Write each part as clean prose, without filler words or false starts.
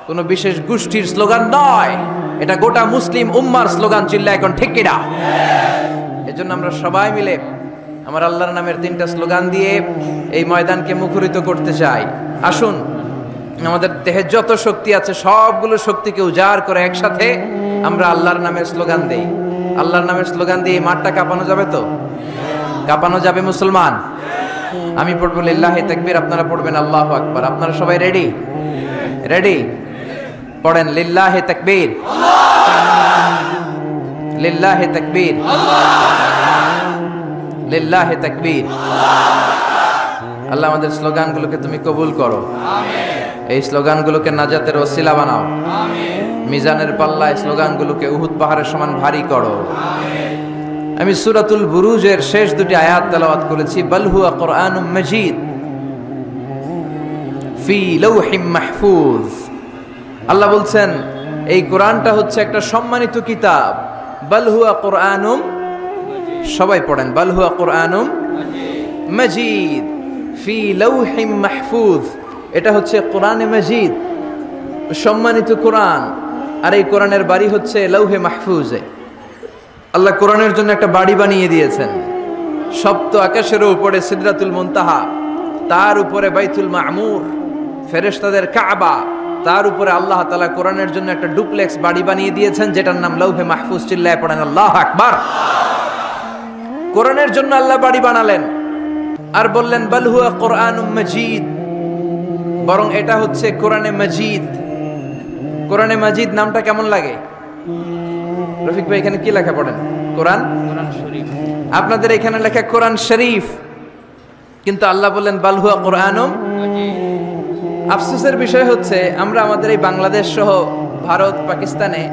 কোনো বিশেষ গোষ্ঠীর স্লোগান নয়, এটা গোটা মুসলিম উম্মার স্লোগান। চিল্লা এখন ঠিক কিনা? এজন্য আমরা সবাই মিলে আমার আল্লাহর নামের 3টা স্লোগান দিয়ে এই ময়দানকে মুখরিত করতে চাই। আসুন, আমাদের দেহে যত শক্তি আছে সবগুলো শক্তিকে উজাড় করে একসাথে আমরা আল্লাহর নামের স্লোগান দেই। আল্লাহর নামের স্লোগান দিয়ে মাঠটা কাঁপানো যাবে তো? কাঁপানো যাবে মুসলমান? আমি পড়বো লিল্লাহি তাকবীর, আপনারা পড়বেন আল্লাহু আকবার। আপনারা সবাই রেডি? রেডি? পড়েন লিল্লাহি তাকবীর, লিল্লাহি তাকবীর, লিল্লাহি তাকবীর। আল্লাহ আমাদের স্লোগানগুলোকে তুমি কবুল করো, এই স্লোগানগুলোকে নাজাতের ওসিলা বানাও, মিজানের পাল্লায় স্লোগানগুলোকে উহুদ পাহাড়ের সমান ভারী করো। আমি সূরাতুল বুরুজের শেষ 2টি আয়াত তেলাওয়াত করেছি। বাল হুয়া কুরআনুম মাজিদ ফি লাওহিম মাহফুজ। আল্লাহ বলছেন এই কোরআনটা হচ্ছে একটা সম্মানিত কিতাব। বাল হুয়া কুরআনুম, সবাই পড়েন, বাল হুয়া কুরআনুম মাজিদ ফি লাওহিম মাহফুজ। এটা হচ্ছে কোরআনে মাজিদ, সম্মানিত কোরআন। আর এই কোরআনের বাড়ি হচ্ছে লৌহে মাহফুজে। আল্লাহ কোরআনের জন্য একটা বাড়ি বানিয়ে দিয়েছেন। সপ্ত আকাশের উপরে সিদরাতুল মুনতাহা, তার উপরে বাইতুল মামুর, ফেরেশতাদের কাবা, তার উপরে আল্লাহ তাআলা কোরআনের জন্য একটা ডুপ্লেক্স বাড়ি বানিয়ে দিয়েছেন, যেটার নাম লৌহে মাহফুজ। চিল্লায় পড়েন আল্লাহু আকবার। কোরআনের জন্য আল্লাহ বাড়ি বানালেন আর বললেন বাল হুয়া কুরআনুম মাজিদ, বরং এটা হচ্ছে কোরআনে মাজিদ। কোরআনে মাজিদ নামটা কেমন লাগে? রফিক ভাই এখানে কি লেখা পড়েন? কোরআন শরীফ। আপনাদের এখানে লেখা কোরআন শরীফ, কিন্তু আল্লাহ বললেন বাল হুয়া কুরআনুম মাজিদ। আফসোসের বিষয় হচ্ছে আমরা আমাদের এই বাংলাদেশ সহ ভারত, পাকিস্তানে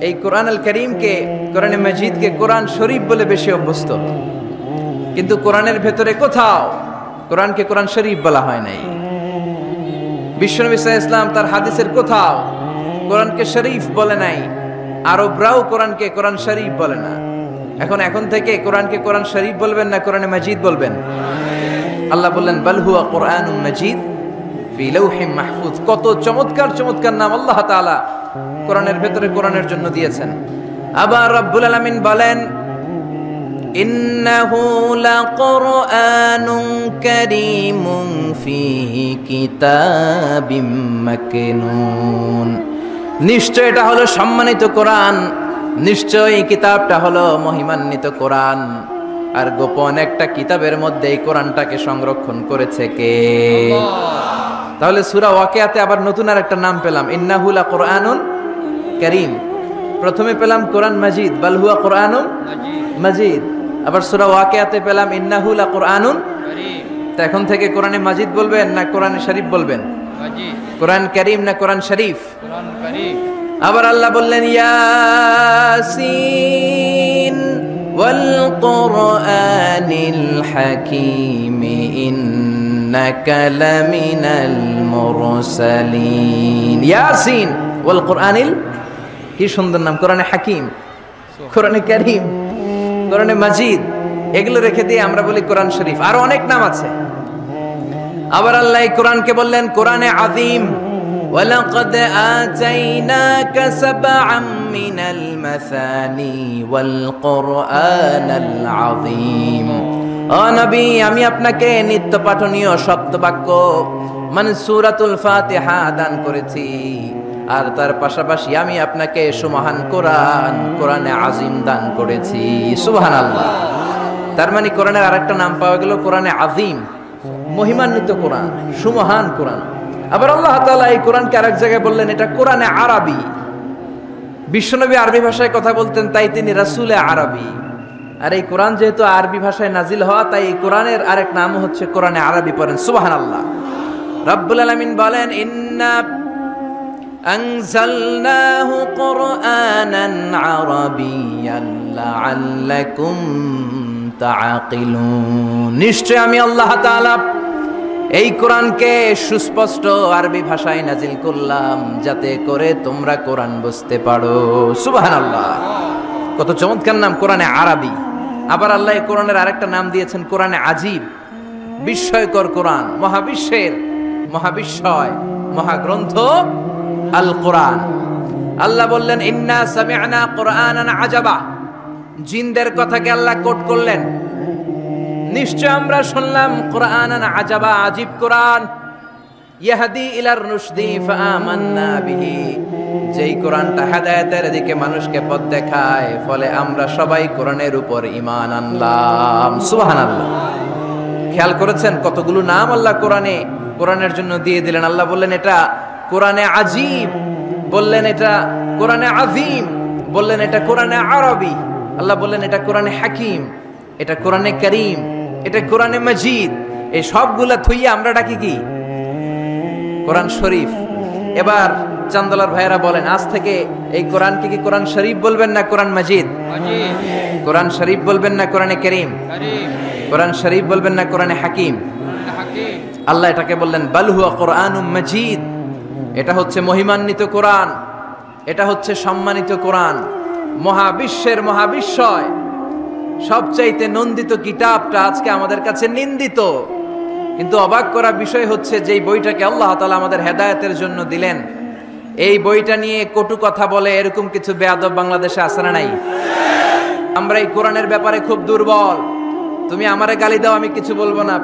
এই কোরআন আল করিমকে, কোরআনে মাজিদকে কোরআন শরীফ বলে বেশি অভ্যস্ত, কিন্তু কোরআনের ভেতরে কোথাও কোরআনকে কোরআন শরীফ বলা হয় নাই। বিশ্বনবী সাল্লাল্লাহু আলাইহি ওয়াসাল্লাম তার হাদিসের কোথাও কোরআনকে শরীফ বলে নাই। আরবরাও কোরআনকে কোরআন শরীফ বলে না। এখন থেকে কোরআনকে কোরআন শরীফ বলবেন না কোরআনে মাজিদ বলবেন? আল্লাহ বললেন বাল হুয়া কুরআনুম মাজিদ ফি লাওহিম মাহফুজ। কত চমৎকার চমৎকার নাম আল্লাহ তাআলা কোরআনের ভেতরে কোরআনের জন্য দিয়েছেন। আবার রব্বুল আলামিন বলেন ইন্নাহু লাকুরআনুন কারীমুন ফীহি কিতাবিম মাকনুন। নিশ্চয় এটা হলো সম্মানিত কোরআন, নিশ্চয় এই কিতাবটা হলো মহিমান্বিত কোরআন। আর গোপন একটা কিতাবের মধ্যে এই কোরআনটাকে সংরক্ষণ করেছে কে? তাহলে সূরা ওয়াকিয়াতে আবার নতুন আর একটা নাম পেলাম, ইন্নাহু লাকুরআনুন কারীম। প্রথমে পেলাম কোরআন মাজিদ, বাল হুয়া কুরআনুম মাজিদ। আবার সূরা ওয়াকিয়াতে পেলাম ইন্নাহু লাকুরআনুন কারীম। তো এখন থেকে কোরআনে মাজিদ বলবেন না কোরআনে শরীফ বলবেন? মাজিদ। কোরআন কারীম না কোরআন শরীফ? কোরআন কারীম। আবার আল্লাহ বললেন ইয়াসিন ওয়াল কুরআনিল হাকীম ইন্নাকা লামিনাল মুরসালিন। ইয়াসিন ওয়াল কুরআনিল, কি সুন্দর নাম! কোরআনে হাকীম, কোরআনে কারীম, কোরআনে মাজিদ, এগুলো রেখে দিয়ে আমরা বলি কোরআন শরীফ। আরো অনেক নাম আছে। আবার আল্লাহ এই কোরআনকে বললেন কোরআনে আযীম। ওয়ালাকাদ আতাইনাকা সাবআম মিনাল মাসানি ওয়াল কুরআনাল আযীম। ও নবী, আমি আপনাকে নিত্য পাঠনীয় সপ্তবাক্য মানে সূরাতুল ফাতিহা দান করেছি, আর তার পাশাপাশি আমি আপনাকে সুমহান কোরআন, কোরআনে আযীম দান করেছি। সুবহানাল্লাহ। তার মানে কোরআনের আরেকটা নাম পাওয়া গেল কোরআনে আযীম, মহিমান্বিত কোরআন, সুমহান কোরআন। আবার আল্লাহ তাআলা এই কোরআনকে আরেক জায়গায় বললেন এটা কোরআনে আরবি। বিশ্বনবী আরবি ভাষায় কথা বলতেন, তাই তিনি রাসূলে আরবি। আর এই কোরআন যেহেতু আরবি ভাষায় নাজিল হওয়া, তাই এই কোরআনের আরেক নাম হচ্ছে কোরআনে আরবি। পড়েন সুবহানাল্লাহ। রব্বুল আলামিন বলেন ইন্না আনজালনাহু কুরআনান আরাবিয়্যান লাআল্লাকুম তাআকিলুন। নিশ্চয় আমি আল্লাহ তাআলা এই কোরআনকে সুস্পষ্ট আরবি ভাষায় নাজিল করলাম, যাতে করে তোমরা কোরআন বুঝতে পারো। সুবহানাল্লাহ। কত চমৎকার নাম কোরআনে আরবি। আবার আল্লাহ এই কোরআনের আরেকটা নাম দিয়েছেন কোরআনে আজীব, বিস্ময়কর কোরআন, মহাবিশ্বের মহাবিস্ময়, মহাগ্রন্থ আল কোরআন। আল্লাহ বললেন ইন্না সামি'না কুরআনান আজাবা, জিনদের কথাকে আল্লাহ কোট করলেন, নিশ্চয় আমরা শুনলাম কুরআনান আজাবা, আজীব কোরআন, ইয়াহদি ইলার রুশদি ফাআমান্না বিহি, যেই কোরআনটা হেদায়েতের দিকে মানুষকে পথ দেখায়, ফলে আমরা সবাই কোরআনের উপর ঈমান আনলাম। সুবহানাল্লাহ। খেয়াল করেছেন কতগুলো নাম আল্লাহ কোরআনের জন্য দিয়ে দিলেন। আল্লাহ বললেন এটা কোরআনে আজীব, বললেন এটা কোরআনে আযীম, বললেন এটা কোরআনে আরবি, আল্লাহ বললেন এটা কোরআনে হাকিম, এটা কোরআনে কারীম, এটা কোরআনে মাজিদ। এই সবগুলা থইয়া আমরা ডাকি কি? কোরআন শরীফ। এবার চান্দলার ভাইয়েরা বলেন, আজ থেকে এই কোরআনকে কি কোরআন শরীফ বলবেন না কোরআন মাজিদ? কোরআন শরীফ বলবেন না কোরআনে কারীম? কোরআন শরীফ বলবেন না কোরআনে হাকিম? আল্লাহ এটাকে বললেন বাল হুয়া কোরআনুম মাজিদ, এটা হচ্ছে মহিমান্বিত কোরআন, এটা হচ্ছে সম্মানিত কোরআন, মহাবিশ্বের মহাবিশ্বয় সবচাইতে নন্দিত কিতাবটা আজকে আমাদের কাছে নিন্দিত। কিন্তু অবাক করা বিষয় হচ্ছে যে বইটাকে আল্লাহ তাআলা আমাদের হেদায়েতের জন্য দিলেন, এই বইটা নিয়ে কটু কথা বলে এরকম কিছু বেয়াদব বাংলাদেশে আছে না নাই? আমরা এই কোরআনের ব্যাপারে খুব দুর্বল। তুমি আমারে গালি দাও, আমি কিছু বলবো না,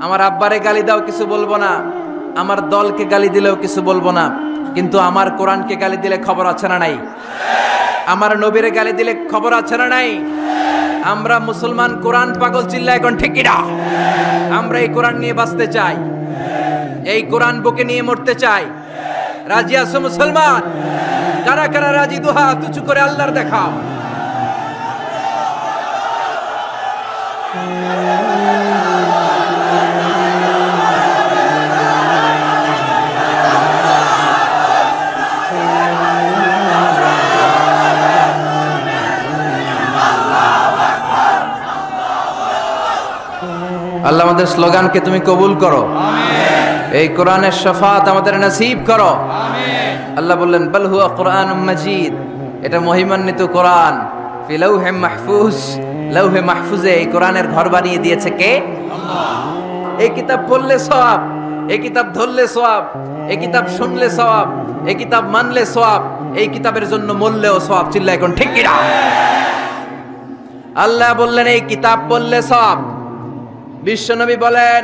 আমার আব্বারে গালি দাও, কিছু বলবো না, আমার দলকে গালি দিলেও কিছু বলবো না, কিন্তু আমার কোরআনকে গালি দিলে খবর আছে না নাই? আমার নবীরে গালি দিলে খবর আছে না নাই? আমরা মুসলমান কোরআন পাগল, চিল্লা এখন ঠিক কিনা? আমরা এই কোরআন নিয়ে বাঁচতে চাই, এই কোরআন বুকে নিয়ে মরতে চাই। রাজি আছো মুসলমান? কারা কারা রাজি? দুহাত উঁচু করে আল্লাহর দেখাও। আল্লাহ আমাদের স্লোগানকে তুমি কবুল করো, এই কোরআনের শাফাত আমাদের নসিব করো। আল্লাহ বললেন বাল হুয়া কোরআনুম মাজিদ, এটা মহিমান্বিত কোরআন, ফি লাউহে মাহফুজ, লাউহে মাহফুজে এই কোরআনের ঘর বানিয়ে দিয়েছে কে? আল্লাহ। এই কিতাব পড়লে সওয়াব, এই কিতাব ধরলে সওয়াব, এই কিতাব শুনলে সওয়াব, এই কিতাব মানলে সওয়াব, এই কিতাবের জন্য মরলেও সওয়াব। চিল্লা এখন ঠিক কিনা? আল্লাহ বললেন এই কিতাব পড়লে সওয়াব। বিশ্বনবী বলেন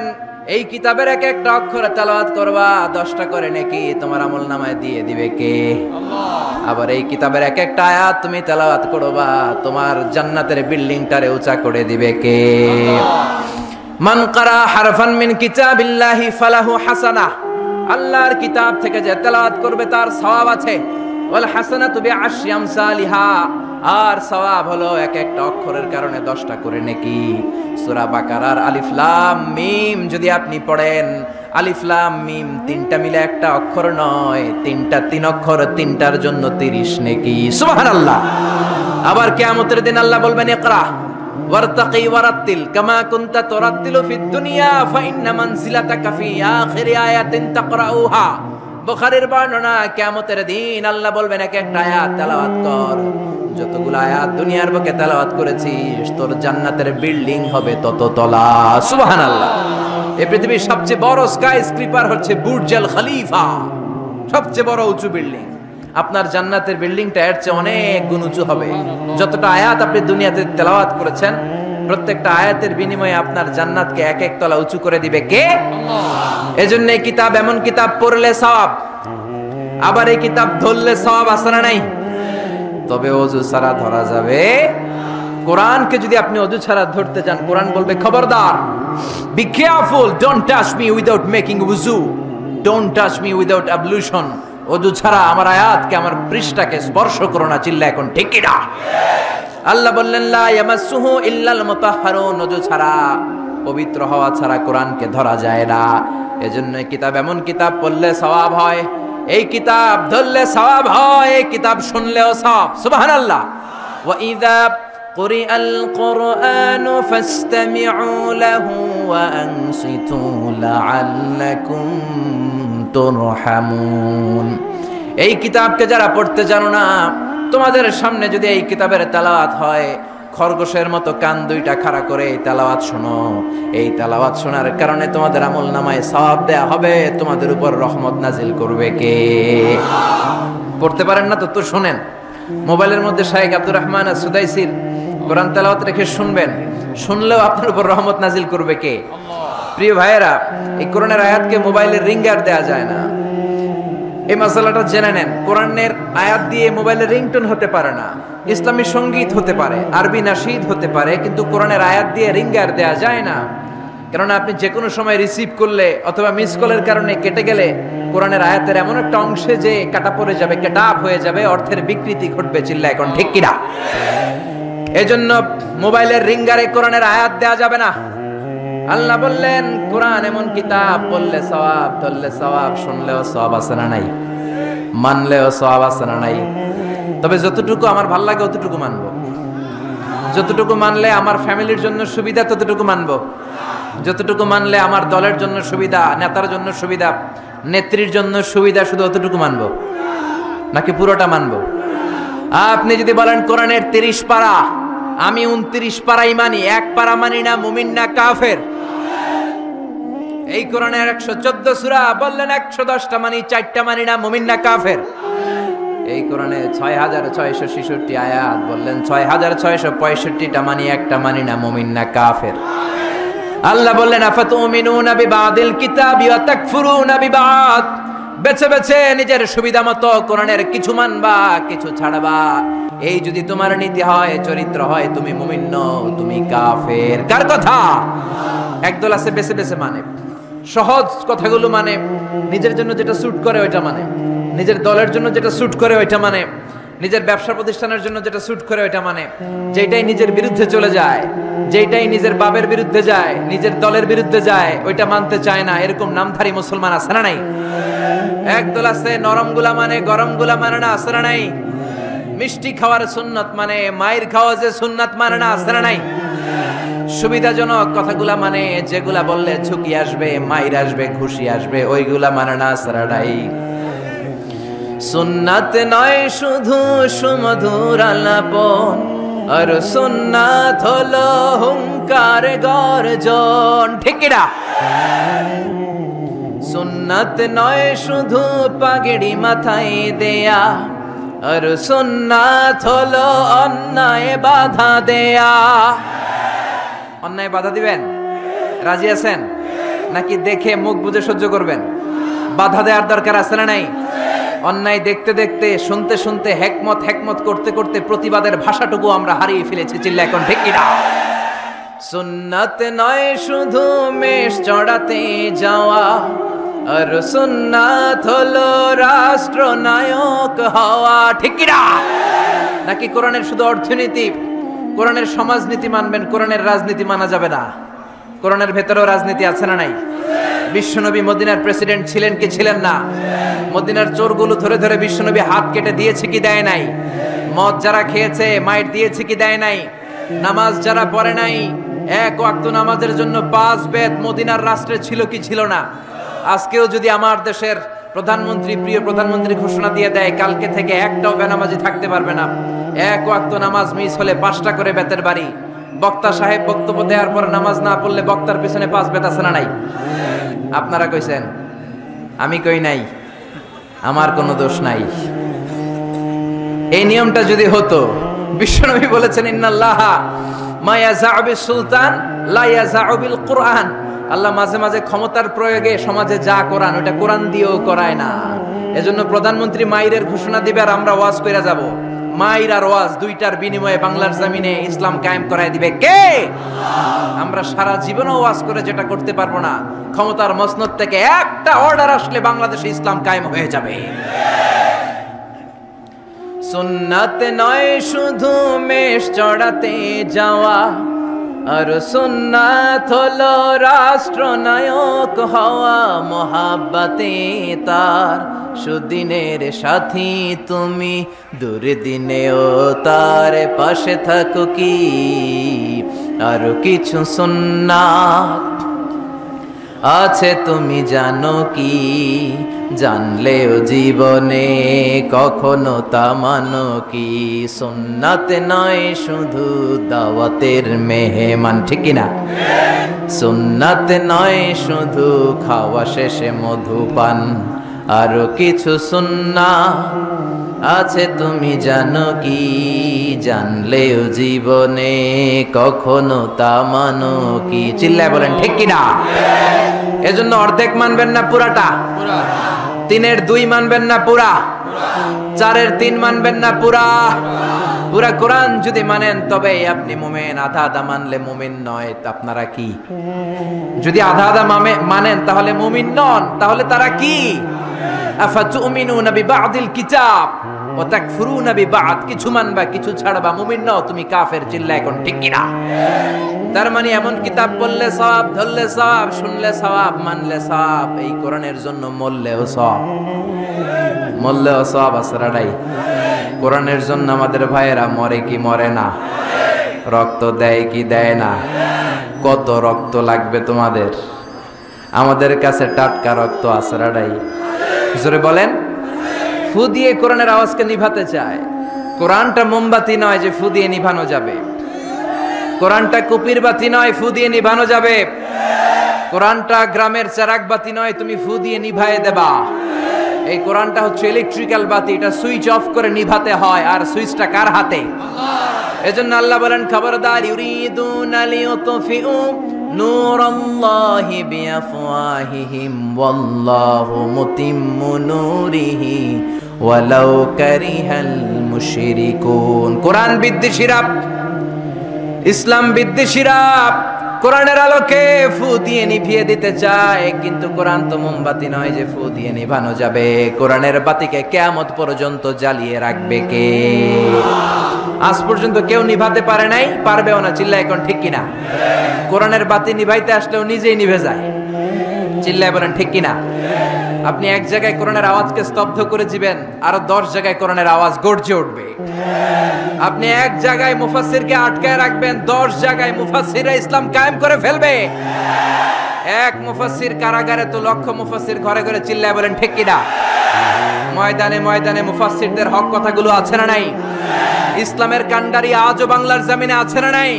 এই কিতাবের এক একটা অক্ষরে তেলাওয়াত করবা 10টা করে নাকি তোমার আমলনামায় দিয়ে দিবে কে? আল্লাহ। আবার এই কিতাবের এক একটা আয়াত তুমি তেলাওয়াত করবা, তোমার জান্নাতের বিল্ডিংটারে উঁচা করে দিবে কে? আল্লাহ। মান কারা হারফান মিন কিতাবিল্লাহি ফালাহু হাসানাহ, আল্লাহর কিতাব থেকে যে তেলাওয়াত করবে তার সওয়াব আছে। ওয়াল হাসানাতু বিআশরি আমসালিহা, আর সওয়াব হলো এক একটা অক্ষরের কারণে 10টা করে নেকি। সূরা বাকারার আলিফ লাম মিম যদি আপনি পড়েন, আলিফ লাম মিম তিনটা মিলে একটা অক্ষর নয়, তিনটা 3 অক্ষর, তিনটার জন্য 30 নেকি। সুবহানাল্লাহ। আবার কিয়ামতের দিন আল্লাহ বলবেন ইকরা ওয়ারতাকি ওয়ারাত্তিল কামা কুনতা তুরাত্তিলু ফিদ দুনিয়া ফাইন্না মানজিলাতাকা ফি আখিরি আয়াতিন তাকরাউহা। বুখারীর বর্ণনা, কিয়ামতের দিন আল্লাহ বলবেন এক একটা আয়াত তেলাওয়াত কর, যতগুলো আয়াত দুনিয়ার বুকে তেলাওয়াত করেছিস তোর জান্নাতের বিল্ডিং হবে তত তলা। সুবহানাল্লাহ। এই পৃথিবীর সবচেয়ে বড় স্কাই স্ক্রিপার হচ্ছে বুর্জ আল খলিফা, সবচেয়ে বড় উঁচু বিল্ডিং। আপনার জান্নাতের বিল্ডিংটা এর চেয়ে অনেক গুণ উঁচু হবে। যতটা আয়াত আপনি দুনিয়াতে তেলাওয়াত করেছেন, প্রত্যেকটা আয়াতের বিনিময়ে আপনার জান্নাতকে এক এক তলা উঁচু করে দিবে কে? আল্লাহ। এজন্য এই কিতাব, এমন কিতাব পড়লে সওয়াব, আবার এই কিতাব ধরলে সওয়াব আছে না নাই? তবে ওযু ছাড়া ধরা যাবে। কোরআনকে যদি আপনি ওযু ছাড়া ধরতে যান, কোরআন বলবে খবরদার, be careful, don't touch me without making ওযু, ডোন্ট টাচ মি উইদাউট অ্যাবলুশন। ওযু ছাড়া আমার আয়াতকে, আমার পৃষ্ঠাকে স্পর্শ করো না। চিল্লা এখন ঠিক কি না? আল্লাহ বললেন লা ইয়ামাসসুহু ইল্লাল মুতাহহারুন, ওযু ছাড়া, পবিত্র হওয়া ছাড়া কোরআনকে ধরা যায় না। এজন্য কিতাব, এমন কিতাব পড়লে সওয়াব হয়, এই কিতাব ধরলে সওয়াব হয়, এই কিতাব শুনলেও সওয়াব। সুবহানাল্লাহ। ওয়া ইযা কুরিআল কুরআনু ফাসতামিউ লাহু ওয়া আনসিতু লাআল্লাকুম তুরহামুন। এই কিতাবকে যারা পড়তে জানো না, তোমাদের সামনে যদি এই কিতাবের তেলাওয়াত হয়, খরগোশের মতো কান দুইটা খাড়া করে এই তেলাওয়াত শোনো। এই তেলাওয়াত শোনার কারণে তোমাদের আমলনামায় সওয়াব দেয়া হবে, তোমাদের উপর রহমত নাজিল করবে কে? পড়তে পারেন না তো শোনেন। মোবাইলের মধ্যে শাইখ আব্দুর রহমান সুদাইসির কোরআন তেলাওয়াত রেখে শুনবেন, শুনলেও আপনার উপর রহমত নাজিল করবে কে? প্রিয় ভাইয়েরা, এই কোরআনের আয়াতকে মোবাইলের রিঙ্গার দেয়া যায় না। এই মাসালাটা জেনে নেন। কোরআনের আয়াত দিয়ে মোবাইলের রিংটোন হতে পারে না। ইসলামী সঙ্গীত হতে পারে, আরবি নাশিদ হতে পারে, কিন্তু কোরআনের আয়াত দিয়ে রিঙ্গার দেয়া যায় না। কেননা আপনি যে কোনো সময় রিসিভ করলে অথবা মিস কলের কারণে কেটে গেলে কোরআনের আয়াতের এমন একটা অংশে যে কাটা পড়ে যাবে, কেটাপ হয়ে যাবে, অর্থের বিকৃতি ঘটবে। চিল্লা এখন ঠিক কিনা? এজন্য মোবাইলের রিঙ্গারে কোরআনের আয়াত দেয়া যাবে না। আল্লাহ বললেন কোরআন এমন কিতাব, বললে সওয়াব, ধরলে সওয়াব, শুনলেও সওয়াব আছে না নাই? মানলেও সওয়াব আছে না নাই? তবে যতটুকু আমার ভাল লাগে অতটুকু মানবো। যতটুকু মানলে আমার ফ্যামিলির জন্য সুবিধা ততটুকু মানবো। যতটুকু মানলে আমার দলের জন্য সুবিধা, নেতার জন্য সুবিধা, নেত্রীর জন্য সুবিধা, শুধু অতটুকু মানবো নাকি পুরোটা মানবো? আপনি যদি বলেন কোরআনের 30 পারা, আমি 29 পারাই মানি, 1 পারা মানি না, মুমিন না কাফের। এই কোরআনের 114 সূরা, বললেন 110টা মানি, 4টা মানি না, মুমিন না কাফের। এই কোরআনে 6666 আয়াত, বললেন 6665টা মানি, 1টা মানি না, মুমিন না কাফের। আল্লাহ বললেন আফাতুমিনুনা বিবাদিল কিতাবি ওয়া তাকফুরুনা বিবাদ। বেছে বেছে নিজের সুবিধা মতো কোরআনের কিছু মানবা, কিছু ছাড়বা। এই যদি তোমার নীতি হয়, চরিত্র হয়, তুমি মুমিন নও, তুমি কাফের। কার কথা? একদল আছে বেছে বেছে মানে, সহজ কথাগুলো মানে, নিজের জন্য যেটা স্যুট করে ওইটা মানে, নিজের দলের জন্য যেটা স্যুট করে ওইটা মানে, নিজের ব্যবসা প্রতিষ্ঠানের জন্য যেটা স্যুট করে ওইটা মানে। যেটাই নিজের বিরুদ্ধে চলে যায়, যেটাই নিজের বাবের বিরুদ্ধে যায়, নিজের দলের বিরুদ্ধে যায়, ওইটা মানতে চায় না। এরকম নামধারী মুসলমান আছে না নাই? একদল আছে নরম গুলা মানে, গরম গুলা মানে না, আছে না নাই? মিষ্টি খাওয়ার সুন্নাত মানে, মায়ের খাওয়া যে সুন্নাত মানে না, আছে না নাই? সুবিধাজনক কথাগুলা মানে, যেগুলা বললে ঝুঁকি আসবে, মায়ের আসবে, খুশি আসবে, ওইগুলা মানে না, আছে না নাই? সুন্নাত নয় শুধু সুমধুর আলাপন, আর সুন্নাত হলো হুঙ্কার গর্জন। ঠিক না? সুন্নাত নয় শুধু পাগড়ি মাথায় দেয়া, আর সুন্নাত হলো অন্যায় বাধা দেয়া। অন্যায় বাধা দিবেন? রাজি আছেন নাকি দেখে মুখ বুজে সহ্য করবেন? বাধা দেওয়ার দরকার আছে না নাই? অন্যায় দেখতে দেখতে, শুনতে শুনতে, হেকমত করতে করতে প্রতিবাদের ভাষাটুকু আমরা হারিয়ে ফেলেছি। চিল্লা এখন ঠিক কিনা? সুন্নাত নয় শুধু মেষ চড়াতে যাওয়া, আর সুন্নাত হলো রাষ্ট্রনায়ক হওয়া। ঠিক কিনা? নাকি কোরআনের শুধু অর্থনীতি, কোরআনের সমাজনীতি মানবেন, কোরআনের রাজনীতি মানা যাবে না? কোরআনের ভেতরেও রাজনীতি আছে না নাই? বিশ্বনবী মদিনার প্রেসিডেন্ট ছিলেন কি ছিলেন না? মদিনার চোরগুলো ধরে ধরে বিশ্বনবী হাত কেটে দিয়েছে কি দেয় নাই? মদ যারা খেয়েছে মাইর দিয়েছে কি দেয় নাই? নামাজ যারা পড়ে নাই, 1 ওয়াক্ত নামাজের জন্য 5 বেত মদিনার রাষ্ট্রে ছিল কি ছিল না? আজকেও যদি আমার দেশের প্রধানমন্ত্রী, প্রিয় প্রধানমন্ত্রী ঘোষণা দিয়ে দেয় কালকে থেকে একটাও বেনামাজি থাকতে পারবে না, 1 ওয়াক্ত নামাজ মিস হলে 5টা করে বেতের বাড়ি। বক্তা সাহেব বক্তব্য দেওয়ার পর নামাজ না পড়লে বক্তার পিছনে 5 বেত আছে না নাই? আপনারা কইছেন, আমি কই নাই, আমার কোনো দোষ নাই। এই নিয়মটা যদি হতো, বিশ্বনবী বলেছেন ইন্নাল্লাহা মা ইয়াযাউ বিস সুলতান লা ইয়াযাউ বিল কুরআন। আল্লাহ মাঝে মাঝে ক্ষমতার প্রয়োগে সমাজে যা করান ওটা কোরআন দিয়েও করায় না। এজন্য প্রধানমন্ত্রী মাইরের ঘোষণা দিবে আর আমরা ওয়াজ কইরা যাব। মাইর আর ওয়াজ দুইটার বিনিময়ে বাংলার জমিনে ইসলাম কায়েম করায় দিবে কে? আমরা সারা জীবনও ওয়াজ করে যেটা করতে পারবো না, ক্ষমতার মসনদ থেকে একটা অর্ডার আসলে বাংলাদেশে ইসলাম কায়েম হয়ে যাবে। সুন্নাত নয় শুধু মেষ চড়াতে যাওয়া, আর সুন্নাত হলো রাষ্ট্রনায়ক হওয়া। মহাব্বতে তার সুদিনের সাথী তুমি, দুর্দিনেও তার পাশে থাকো কি? আর কিছু সুন্নাত আছে তুমি জানো কি, জানলেও জীবনে কখনো তা মানো কি, সুন্নাত নয় শুধু দাওয়াতের মেহমান, ঠিক কিনা? সুন্নাত নয় শুধু খাওয়া শেষে মধুপান, আরো কিছু সুন্নাত আছে তুমি জানো কি, জানলেও জীবনে কখনো তা মানো কি। চিল্লায় বলেন ঠিক কিনা? এজন্য অর্ধেক মানবেন না পুরাটা, 3-এর 2 মানবেন না পুরা, 4-এর 3 মানবেন না পুরা। পুরা কোরআন যদি মানেন তবে আপনি মুমিন, আধা আধা মানলে মুমিন নয়। আপনারা কি? যদি আধা আধা মানেন তাহলে মুমিন নন, তাহলে তারা কি? আফাতুমিনুনা বিবাদিল কিতাব ওয়া তাকফুরুনা বিবাদ, কিছু মানবা কিছু ছাড়বা, মুমিন নও, তুমি কাফের। চিল্লা এখন ঠিক কিনা? তার মানে এমন কিতাব পড়লে সওয়াব, ধরলে সওয়াব, শুনলে সওয়াব, মানলে সওয়াব, এই কোরআনের জন্য মরলেও সওয়াব, মরলেও সওয়াব আসরাডাই। কোরআনের জন্য আমাদের ভাইয়েরা মরে কি মরে না? রক্ত দেয় কি দেয় না? কত রক্ত লাগবে তোমাদের? আমাদের কাছে টাটকা রক্ত আসরাডাই। জোরে বলেন। ফু দিয়ে কোরআনের আওয়াজকে নিভাতে চায়। কোরআনটা মোমবাতি নয় যে ফু দিয়ে নিভানো যাবে, কোরআনটা কুপির বাতি নয় ফু দিয়ে নিভানো যাবে, কোরআনটা গ্রামের চেরাগ বাতি নয় তুমি ফু দিয়ে নিভায়ে দেবা। এই কোরআনটা হচ্ছে ইলেকট্রিক্যাল বাতি, এটা সুইচ অফ করে নিভাতে হয়, আর সুইচটা কার হাতে? এজন্য আল্লাহ বলেন খবরদার, ইউরিদুনা লিয়ুতফিউ নূরাল্লাহি বিআফওয়াহিহিম ওয়াল্লাহু মুতিম্মু নূরিহি ওয়ালাউ কারিহাল মুশরিকুন। কোরআন বিদ্বেষীরা, ইসলাম বিদ্বেষীরা কোরআনের আলোকে ফু দিয়ে নিভিয়ে দিতে চায়, কিন্তু কোরআন তো মোমবাতি নয় যে ফু দিয়ে নিভানো যাবে। কোরআনের বাতিকে কিয়ামত পর্যন্ত জ্বালিয়ে রাখবে কে? আজ পর্যন্ত কেউ নিভাতে পারে নাই, পারবেও না। চিল্লায় এখন ঠিক কিনা? কোরআনের বাতি নিভাইতে আসলেও নিজেই নিভে যায়। চিল্লায় বলেন ঠিক কিনা? আপনি এক জায়গায় কোরআনের আওয়াজকে স্তব্ধ করে দিবেন, আরো 10 জায়গায় কোরআনের আওয়াজ গর্জে উঠবে। আপনি এক জায়গায় মুফাসসিরকে আটকায় রাখবেন, 10 জায়গায় মুফাসসিররা ইসলাম কায়েম করে ফেলবে। এক মুফাসসির কারাগারে তো লক্ষ মুফাসসির ঘরে ঘরে। চিল্লায় বলেন ঠিক কিনা? ময়দানে ময়দানে মুফাসসিরদের হক কথাগুলো আছে না নাই? ইসলামের কান্ডারি আজও বাংলার জমিনে আছে না নাই?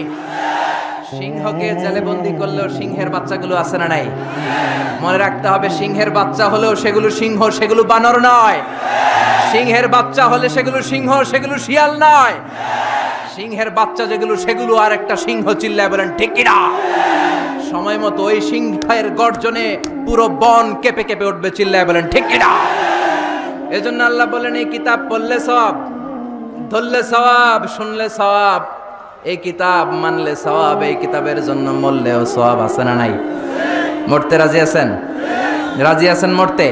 সিংহকে জেলে বন্দী করলেও সিংহের বাচ্চাগুলো আছে না নাই? মনে রাখতে হবে, সিংহের বাচ্চা হলেও সেগুলো সিংহ, সেগুলো বানর নয়। সিংহের বাচ্চা হলে সেগুলো সিংহ, সেগুলো শিয়াল নয়। সিংহের বাচ্চা যেগুলো, সেগুলো আর একটা সিংহ। চিল্লায় বলেন ঠিক কিনা? সময় মতো ওই সিংহের গর্জনে পুরো বন কেঁপে কেঁপে উঠবে। চিল্লায় বলেন ঠিক কিনা? এজন্য আল্লাহ বলেন এই কিতাব পড়লে সওয়াব, ধরলে সওয়াব, শুনলে সওয়াব, এই কিতাব মানলে সওয়াব, এই কিতাবের জন্য মরলেও সওয়াব। আছে না নাই? মরতে রাজি আছেন? রাজি আছেন মরতে?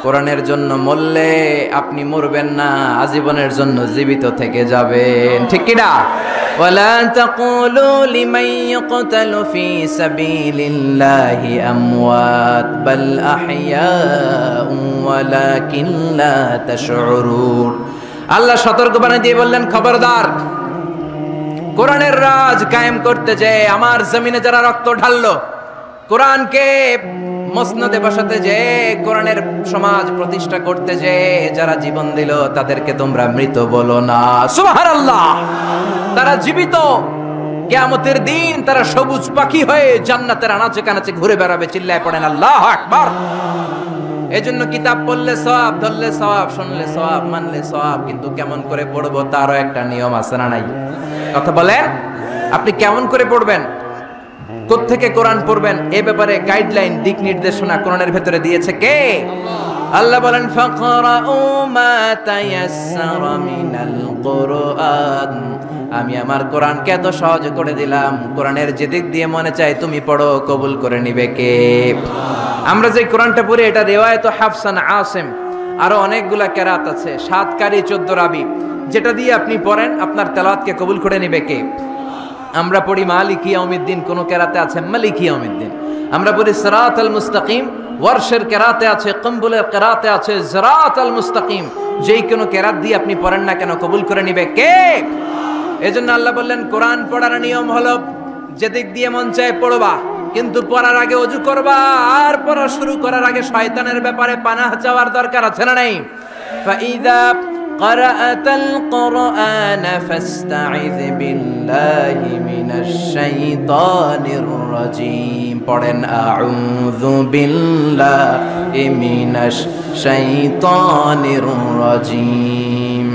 কোরআনের জন্য মরলে আপনি মরবেন না, আজীবনের জন্য জীবিত থেকে যাবেন। ঠিক কিনা? ওয়ালা তাকুলু লিমান ইয়াকতালু ফি সাবিলিল্লাহি আমওয়াত বাল আহইয়াউ ওয়ালাকিন লা তাশউরুন। আল্লাহ সতর্ক বানিয়ে দিয়ে বললেন খবরদার, কোরআনের রাজ কায়েম করতে যে আমার জমিনে যারা রক্ত ঢাললো, কোরআনকে মসনদে বসাতে যে, কোরআনের সমাজ প্রতিষ্ঠা করতে যে যারা জীবন দিল, তাদেরকে তোমরা মৃত বলো না। সুবহানাল্লাহ। তারা জীবিত। কিয়ামতের দিন তারা সবুজ পাখি হয়ে জান্নাতের আনাচে কানাচে ঘুরে বেড়াবে। চিল্লায় পড়েন আল্লাহু আকবার। এজন্য কিতাব পড়লে সওয়াব, ধরলে সওয়াব, শুনলে সওয়াব, মানলে সওয়াব, কিন্তু কেমন করে পড়বো তারও একটা নিয়ম আছে না নাই? কথা বলেন। আপনি কেমন করে পড়বেন, কোত্থেকে কোরআন পড়বেন, এ ব্যাপারে গাইডলাইন, দিক নির্দেশনা কোরআনের ভেতরে দিয়েছে কে? আল্লাহ বলেন ফাকরাউ মা তায়াসসারা মিনাল কুরআন। আমি আমার কোরআনকে এত সহজ করে দিলাম, কোরআনের যে দিক দিয়ে মনে চায় তুমি পড়ো, কবুল করে নিবে কে? আমরা যে কোরআনটা পড়ি এটা রিওয়ায়াত হাফসান আসিম, আরো অনেকগুলা কেরাত আছে, 7 কারি 14 রাবি, যেটা দিয়ে আপনি পড়েন আপনার তেলাওয়াতকে কবুল করে নিবে কে? আমরা পড়ি মালিকি ইয়াউমিদ্দিন, কোন কেরাতে আছে মালিকি ইয়াউমিদ্দিন। আমরা পড়ি সিরাতাল মুস্তাকিম, ওয়ারশের কেরাতে আছে, কম্বুলের কেরাতে আছে সিরাতাল মুস্তাকিম। যেই কোনো কেরাত দিয়ে আপনি পড়েন না কেন, কবুল করে নিবে কে? এজন্য আল্লাহ বললেন কোরআন পড়ার নিয়ম হলো যেদিক দিয়ে মন চায় পড়বা, কিন্তু পড়ার আগে ওযু করবা, আর পড়া শুরু করার আগে শয়তানের ব্যাপারে পানাহ চাওয়ার দরকার আছে না নাই? ফাইদা ক্বারাআতাল কুরআন ফাস্তাইয বিল্লাহি মিনাশ শাইতানির রাজীম। পড়েন আউযু বিল্লাহি মিনাশ শাইতানির রাজীম।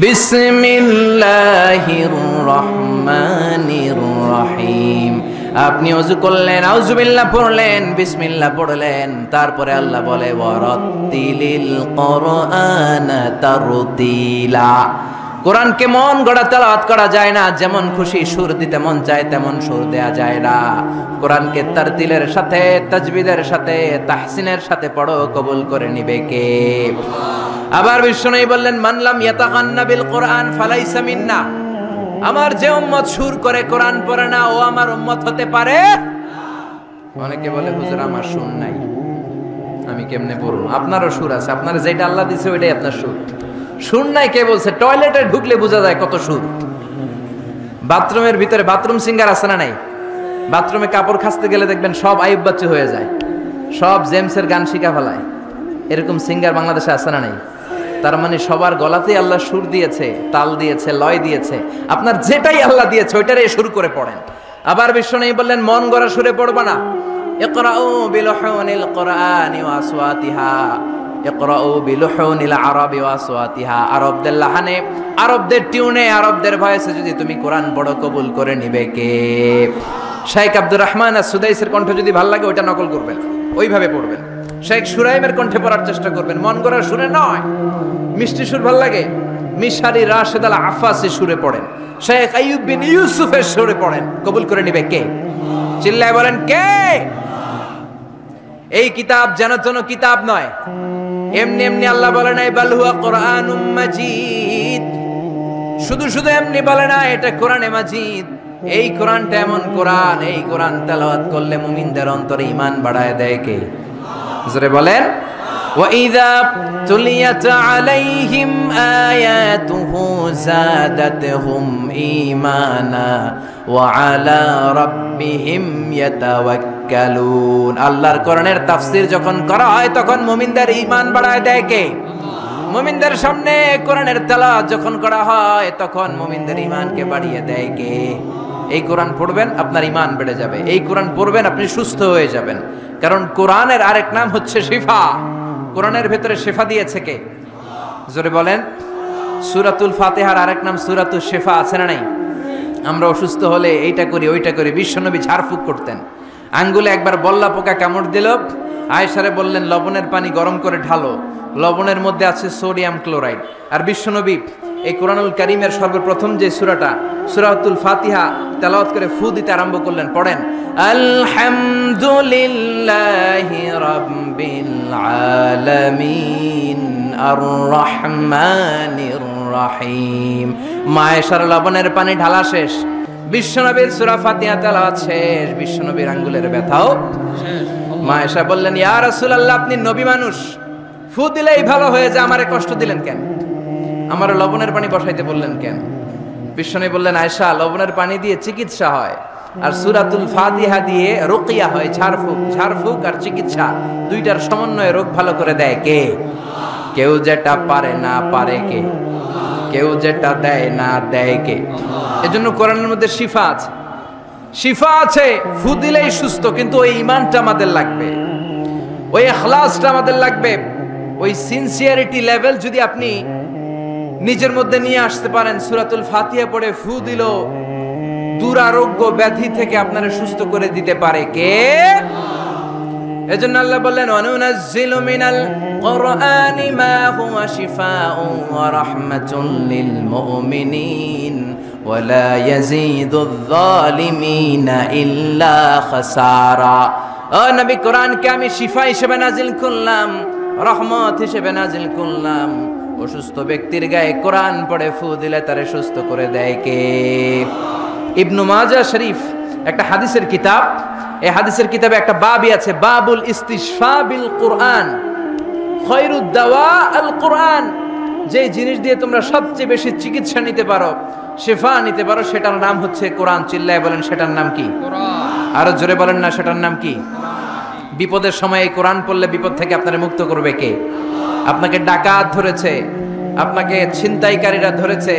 বিসমিল্লাহির রহমানির রহিম। আপনি ওযু করলেন, আউযুবিল্লাহ পড়লেন, বিসমিল্লাহ পড়লেন, তারপরে আল্লাহ বলে ওয়ারাত্তিলিল কুরআনা তারতিলা। কোরআনকে মন গড়া তেলাওয়াত করা যায় না, যেমন খুশি সুর দিতে মন চায় তেমন সুর দেয়া যায় না। কোরআনকে তারতিলের সাথে, তাজবিদের সাথে, তাহসিনের সাথে পড়ো, কবুল করে নিবে কে? আবার বিশ্বনবী বললেন মানলাম ইয়াতাগান্না বিল কোরআন ফালাইসা মিন্না। আমার যে উম্মত সুর করে কোরআন পড়ে না, ও আমার উম্মত হতে পারে। অনেকে বলে হুজুর আমার সুর নাই, আমি কেমনে পড়ব? আপনারও সুর আছে, আপনার যেটা আল্লাহ দিয়েছে ওইটাই আপনার সুর। সুর নাই কে বলছে? টয়লেটে ঢুকলে বোঝা যায় কত সুর। বাথরুমের ভিতরে বাথরুম সিঙ্গার আছে না নাই? বাথরুমে কাপড় খাসতে গেলে দেখবেন সব আইয়ুব বাচ্চু হয়ে যায়, সব জেমসের গান শিখা ফেলায়। এরকম সিঙ্গার বাংলাদেশে আছে না নাই? তার মানে সবার গলাতেই আল্লাহ সুর দিয়েছে, তাল দিয়েছে, লয় দিয়েছে। আপনার যেটাই আল্লাহ দিয়েছে ওইটারই শুরু করে পড়েন। আবার বিশ্বনবী বললেন মন গড়া সুরে পড়বা না। ইকরাউ বিলুহুনিল কুরআনি ওয়া আসওয়াতিহা, ইকরাউ বিলুহুনিল আরাবি ওয়া আসওয়াতিহা। আরবদের লাহানে, আরবদের টিউনে, আরবদের ভয়েসে যদি তুমি কোরআন পড়ো, কবুল করে নিবে কে? শেখ আব্দুর রহমান আস-সুদাইসের কণ্ঠ যদি ভালো লাগে ওইটা নকল করবেন, ওইভাবে পড়বেন। শেখ সুরাইমের কণ্ঠে পড়ার চেষ্টা করবেন, মন গড়া সুরে নয়। মিষ্টি সুর ভাল লাগে, মিশারি রাশেদ আল আফাসি সুরে পড়েন, শেখ আইয়ুব বিন ইউসুফের সুরে পড়েন, কবুল করে নিবে কে? চিল্লায় বলেন কে? এই কিতাব যেন তেন কিতাব নয়, এমনি এমনি আল্লাহ বলে নাই বাল হুয়া কুরআনুম মাজিদ। শুধু শুধু এমনি বলে না এটা কোরআনে মাজিদ। এই কোরআনটা এমন কোরআন, এই কোরআন তেলাওয়াত করলে মুমিনদের অন্তরে ঈমান বাড়ায় দেয় কে? জোরে বলেন। وَإِذَا تُلِيَتْ عَلَيْهِمْ آيَاتُهُ زَادَتْهُمْ إِيمَانًا وَعَلَى رَبِّهِمْ يَتَوَكَّلُونَ। আল্লাহর কোরআনের তাফসীর যখন করা হয় তখন মুমিনদের ঈমান বাড়ায় দেয় কে? মুমিনদের সামনে কোরআনের তেলাওয়াত যখন করা হয় তখন মুমিনদের ঈমানকে বাড়িয়ে দেয় কে? এই কোরআন পড়বেন আপনার ঈমান বেড়ে যাবে, এই কোরআন পড়বেন আপনি সুস্থ হয়ে যাবেন। কারণ কোরআনের আরেক নাম হচ্ছে শিফা। কোরআনের ভেতরে শিফা দিয়েছে কে? জোরে বলেন। সূরাতুল ফাতিহার আরেক নাম সূরাতুশ শিফা, আছে না নাই? আমরা অসুস্থ হলে এইটা করি ওইটা করি, বিশ্বনবী ঝাড়ফুঁক করতেন। আঙ্গুলে একবার বল্লা পোকা কামড় দিল, আয়েশারে বললেন লবণের পানি গরম করে ঢালো, লবণের মধ্যে আছে সোডিয়াম ক্লোরাইড। আর বিশ্বনবী এই কোরআনুল কারীমের সর্বপ্রথম যে সূরাটা, সূরাতুল ফাতিহা তেলাওয়াত করে ফু দিতে আরম্ভ করলেন। পড়েন আলহামদুলিল্লাহি রাব্বিল আলামিন আর রহমানির রহিম। মায়েশার লবণের পানি ঢালা শেষ, বিশ্বনবীর সূরা ফাতিহা তেলাওয়াত শেষ, বিশ্বনবীর আঙ্গুলের ব্যথাও শেষ। মায়েশা বললেন ইয়া রাসূলুল্লাহ আপনি নবী মানুষ, ফু দিলেই ভালো হয়ে যায়, আমারে কষ্ট দিলেন কেন? আমার লবণের পানি বসাইতে বললেন কেন? বিশ্বনবী বললেন আয়েশা লবণের পানি দিয়ে চিকিৎসা হয়, আর সূরাতুল ফাতিহা দিয়ে রুকিয়া হয়, ঝাড়ফুঁক। ঝাড়ফুঁক আর চিকিৎসা দুইটার সমন্বয়ে রোগ ভালো করে দেয় কে? কেউ যেটা পারে না পারে কে? কেউ যেটা দেয় না দেয় কে? এজন্য কোরআনের মধ্যে শিফা আছে, শিফা আছে। ফু দিলেই সুস্থ, কিন্তু ওই ঈমানটা আমাদের লাগবে, ওই ইখলাসটা আমাদের লাগবে, ওই সিনসিয়ারিটি লেভেল যদি আপনি নিজের মধ্যে নিয়ে আসতে পারেন। সূরাতুল ফাতিহা পড়ে ফু দিল দুরারোগ্য ব্যাধি থেকে আপনারা সুস্থ করে দিতে পারে কে? এজন্য আল্লাহ বললেন ওয়ানুনাজ্জিলু মিনাল কুরআনি মা হুয়া শিফাউন ওয়া রাহমাতুল লিল মুমিনিন ওয়া লা ইয়াজিদুয যালিমিনা ইল্লা খাসারা। ও নবী কোরআনকে আমি শিফা হিসেবে নাজিল করলাম, রহমত হিসেবে নাজিল করলাম। অসুস্থ ব্যক্তির গায়ে কোরআন পড়ে ফু দিলে তারে সুস্থ করে দেয় কে? ইবনু মাজাহ শরীফ একটা হাদিসের কিতাব, এই হাদিসের কিতাবে একটা বাবই আছে, বাবুল ইস্তিশফা বিল কুরআন খায়রুদ দাওয়া আল কুরআন। যে জিনিস দিয়ে তোমরা সবচেয়ে বেশি চিকিৎসা নিতে পারো, শিফা নিতে পারো, সেটার নাম হচ্ছে কোরআন। চিল্লায় বলেন সেটার নাম কি? কোরআন। আরো জোরে বলেন না, সেটার নাম কি? বিপদের সময় এই কোরআন পড়লে বিপদ থেকে আপনারা মুক্ত করবে কে? আপনাকে ডাকাত ধরেছে, আপনাকে ছিনতাইকারীরা ধরেছে,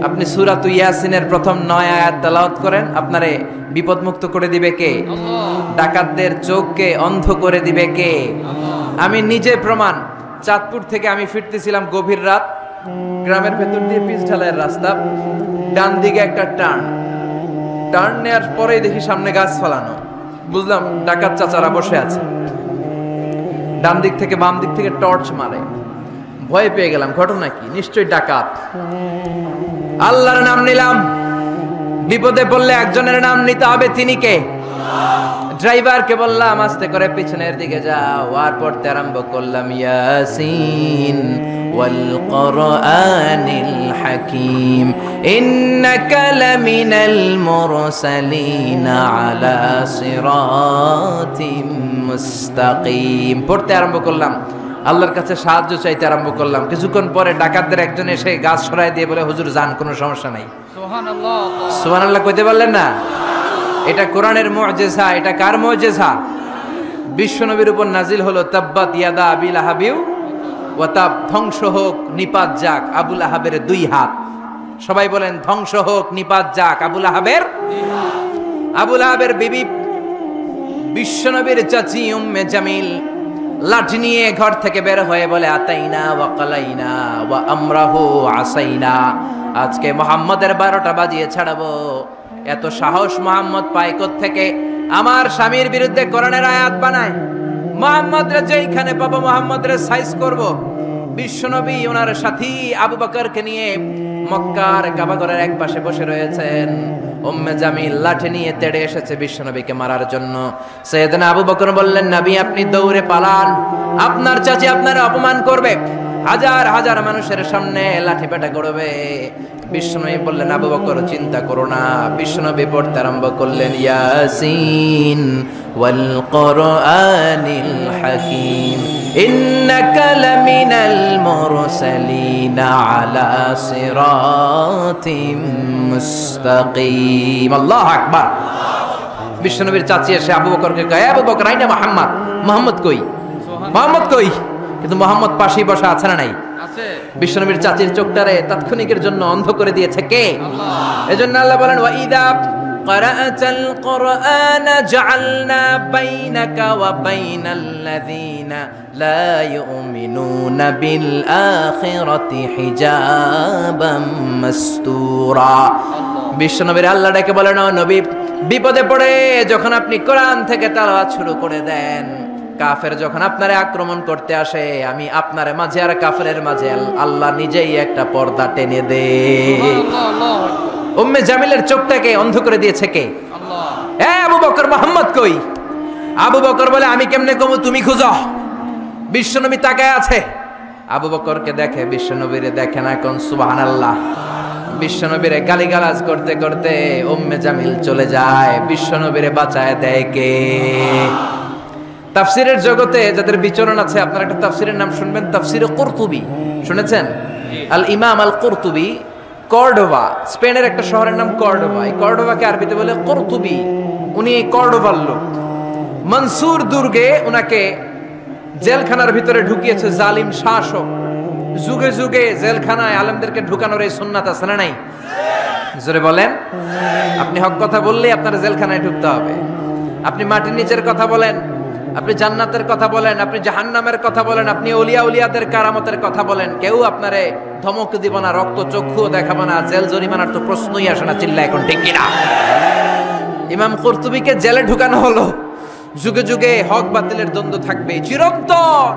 আপনি সূরাত ইয়াসিনের প্রথম 9 আয়াত তেলাওয়াত করেন, আপনারে বিপদ মুক্ত করে দিবে কে? ডাকাতদের চোখকে অন্ধ করে দিবে কে? আমি নিজে প্রমাণ। চাঁদপুর থেকে আমি ফিরতেছিলাম গভীর রাত, গ্রামের ভেতর দিয়ে পিচ ঢালাইয়ের রাস্তা, ডান দিকে একটা টার্ন নেওয়ার পরেই দেখি সামনে গাছ ফলানো। বুঝলাম ডাকাত চাচারা বসে আছে, ডান দিক থেকে বাম দিক থেকে টর্চ মারে। ভয় পেয়ে গেলাম, ঘটনা কি? নিশ্চয়ই ডাকাত। আল্লাহর নাম নিলাম, বিপদে পড়লে একজনের নাম নিতে হবে, তিনি কে? ড্রাইভারকে বললাম আস্তে করে পিছনের দিকে যাও, আর পড়তে আরম্ভ করলাম ইয়াসিন ওয়াল কুরআনিল হাকীম ইন্নাকা লামিনাল মুরসালিন আলা সিরাতিম মুস্তাকিম। পড়তে আরম্ভ করলাম, আল্লাহর কাছে সাহায্য চাইতে আরম্ভ করলাম। কিছুক্ষণ পরে ডাকাতদের একজন এসে গাছ সরাই দিয়ে বলে, হুজুর যান, কোনো সমস্যা নাই। সুবহানাল্লাহ, সুবহানাল্লাহ কইতে পারলেন না? এটা কোরআনের মুআজিজা। এটা কার মুআজিজা? বিশ্বনবীর উপর নাজিল হলো তাব্বাত ইয়াদা আবি লাহাবিউ ওয়া তাব, ধ্বংস হোক নিপাত যাক আবু লাহাবের 2 হাত। সবাই বলেন ধ্বংস হোক নিপাত যাক আবু লাহাবের 2 হাত। আবু লাহাবের বিবি বিশ্বনবীর চাচি উম্মে জামিল লাঠি নিয়ে ঘর থেকে বের হয়ে বলে, আতাইনা ওয়া কালাইনা ওয়া আমরাহু আসাইনা, আজকে মুহাম্মাদের 12টা বাজিয়ে ছাড়াবো। এত সাহস মুহাম্মদ পায় কোত্থেকে? আমার স্বামীর বিরুদ্ধে কোরআনের আয়াত বানায়। মুহাম্মদরে যেইখানে পাবো মুহাম্মদরে সাইজ করব। বিশ্বনবী ওনার সাথী আবু বকরকে নিয়ে মক্কার কাবাঘরের এক পাশে বসে রয়েছেন। উম্মে জামিল লাঠি নিয়ে তেড়ে এসেছে বিশ্বনবীকে মারার জন্য। সাইয়েদনা আবু বকর বললেন, নবী আপনি দৌড়ে পালান, আপনার চাচি আপনার অপমান করবে, হাজার হাজার মানুষের সামনে লাঠি পেটা করবে। বিশ্বনবী বললেন, আবু বকর চিন্তা করো না। বিশ্বনবী পড়তে আরম্ভ করলেন ইয়াসিন ওয়াল কুরআনিল হাকীম ইন্নাকা লামিনাল মুরসালিন আলা সিরাতিম মুস্তাকিম। আল্লাহু আকবার। বিশ্বনবীর চাচি এসে আবু বকরকে কয়, আবু বকর আইনা মুহাম্মদ, মুহাম্মদ কই? মুহাম্মদ কই? কিন্তু মুহাম্মদ পাশেই বসা আছে না নাই? আছে। বিশ্বনবীর চাচির চোখটারে তাৎক্ষণিকের জন্য অন্ধ করে দিয়েছে কে? আল্লাহ। এজন্য আল্লাহ বলেন, ওয়া ইযা ক্বারাআতাল কুরআন জাআলনা বাইনাকা ওয়া বাইনাল্লাযীনা লা ইউমিনুনা বিল আখিরাতি হিজাবাম মাসতুরা। বিশ্বনবীর আল্লাহ ডেকে বলেন, ও নবী, বিপদে পড়ে যখন আপনি কোরআন থেকে তেলাওয়াত শুরু করে দেন, কাফের যখন আপনারে আক্রমণ করতে আসে, আমি আপনার মাঝে আর কাফেরের মাঝে আল্লাহ নিজেই একটা পর্দা টেনে দে। উম্মে জামিলের চোখটাকে অন্ধ করে দিয়েছে কে? আল্লাহ। এ আবু বকর, মুহাম্মদ কই? আবু বকর বলে, আমি কেমনে কমু, তুমি খুঁজো। বিশ্বনবী তাকায় আছে, আবু বকরকে দেখে, বিশ্বনবীরে দেখে না। কোন সুবহানাল্লাহ। বিশ্বনবীরে গালিগালাজ করতে করতে উম্মে জামিল চলে যায়। বিশ্বনবীরে বাঁচায় দেয় কে? তাফসিরের জগতে যাদের বিচরণ আছে, আপনারা একটা তাফসিরের নাম শুনবেন, তাফসিরে কুরতুবী। শুনেছেন? আল ইমাম আল কুরতুবী, কর্ডোবা, স্পেনের একটা শহরের নাম কর্ডোবা। এই কর্ডোবাকে আরবিতে বলে কুরতুবী। উনি এই কর্ডোবার লোক। মনসুর দুর্গে উনাকে জেলখানার ভিতরে ঢুকিয়েছে জালিম শাসক। যুগে যুগে জেলখানায় আলেমদেরকে ঢুকানোর এই সুন্নাত আছে না নাই? জোরে বলেন। আপনি হক কথা বললেই আপনার জেলখানায় ঢুকতে হবে। আপনি মাটির নিচের কথা বলেন, আপনি জান্নাতের কথা বলেন, আপনি জাহান্নামের কথা বলেন, আপনি ওলিয়া উলিয়াদের কারামতের কথা বলেন, কেউ আপনারে ধমক দিব না, রক্ত চক্ষুও দেখাবো না, জেল জরিমানার তো প্রশ্নই আসে না। চিল্লা এখন ঠিক কিনা? ইমাম কুরতুবীকে জেলে ঢুকানো হলো। যুগে যুগে হক বাতিলের দ্বন্দ্ব থাকবে, চিরন্তন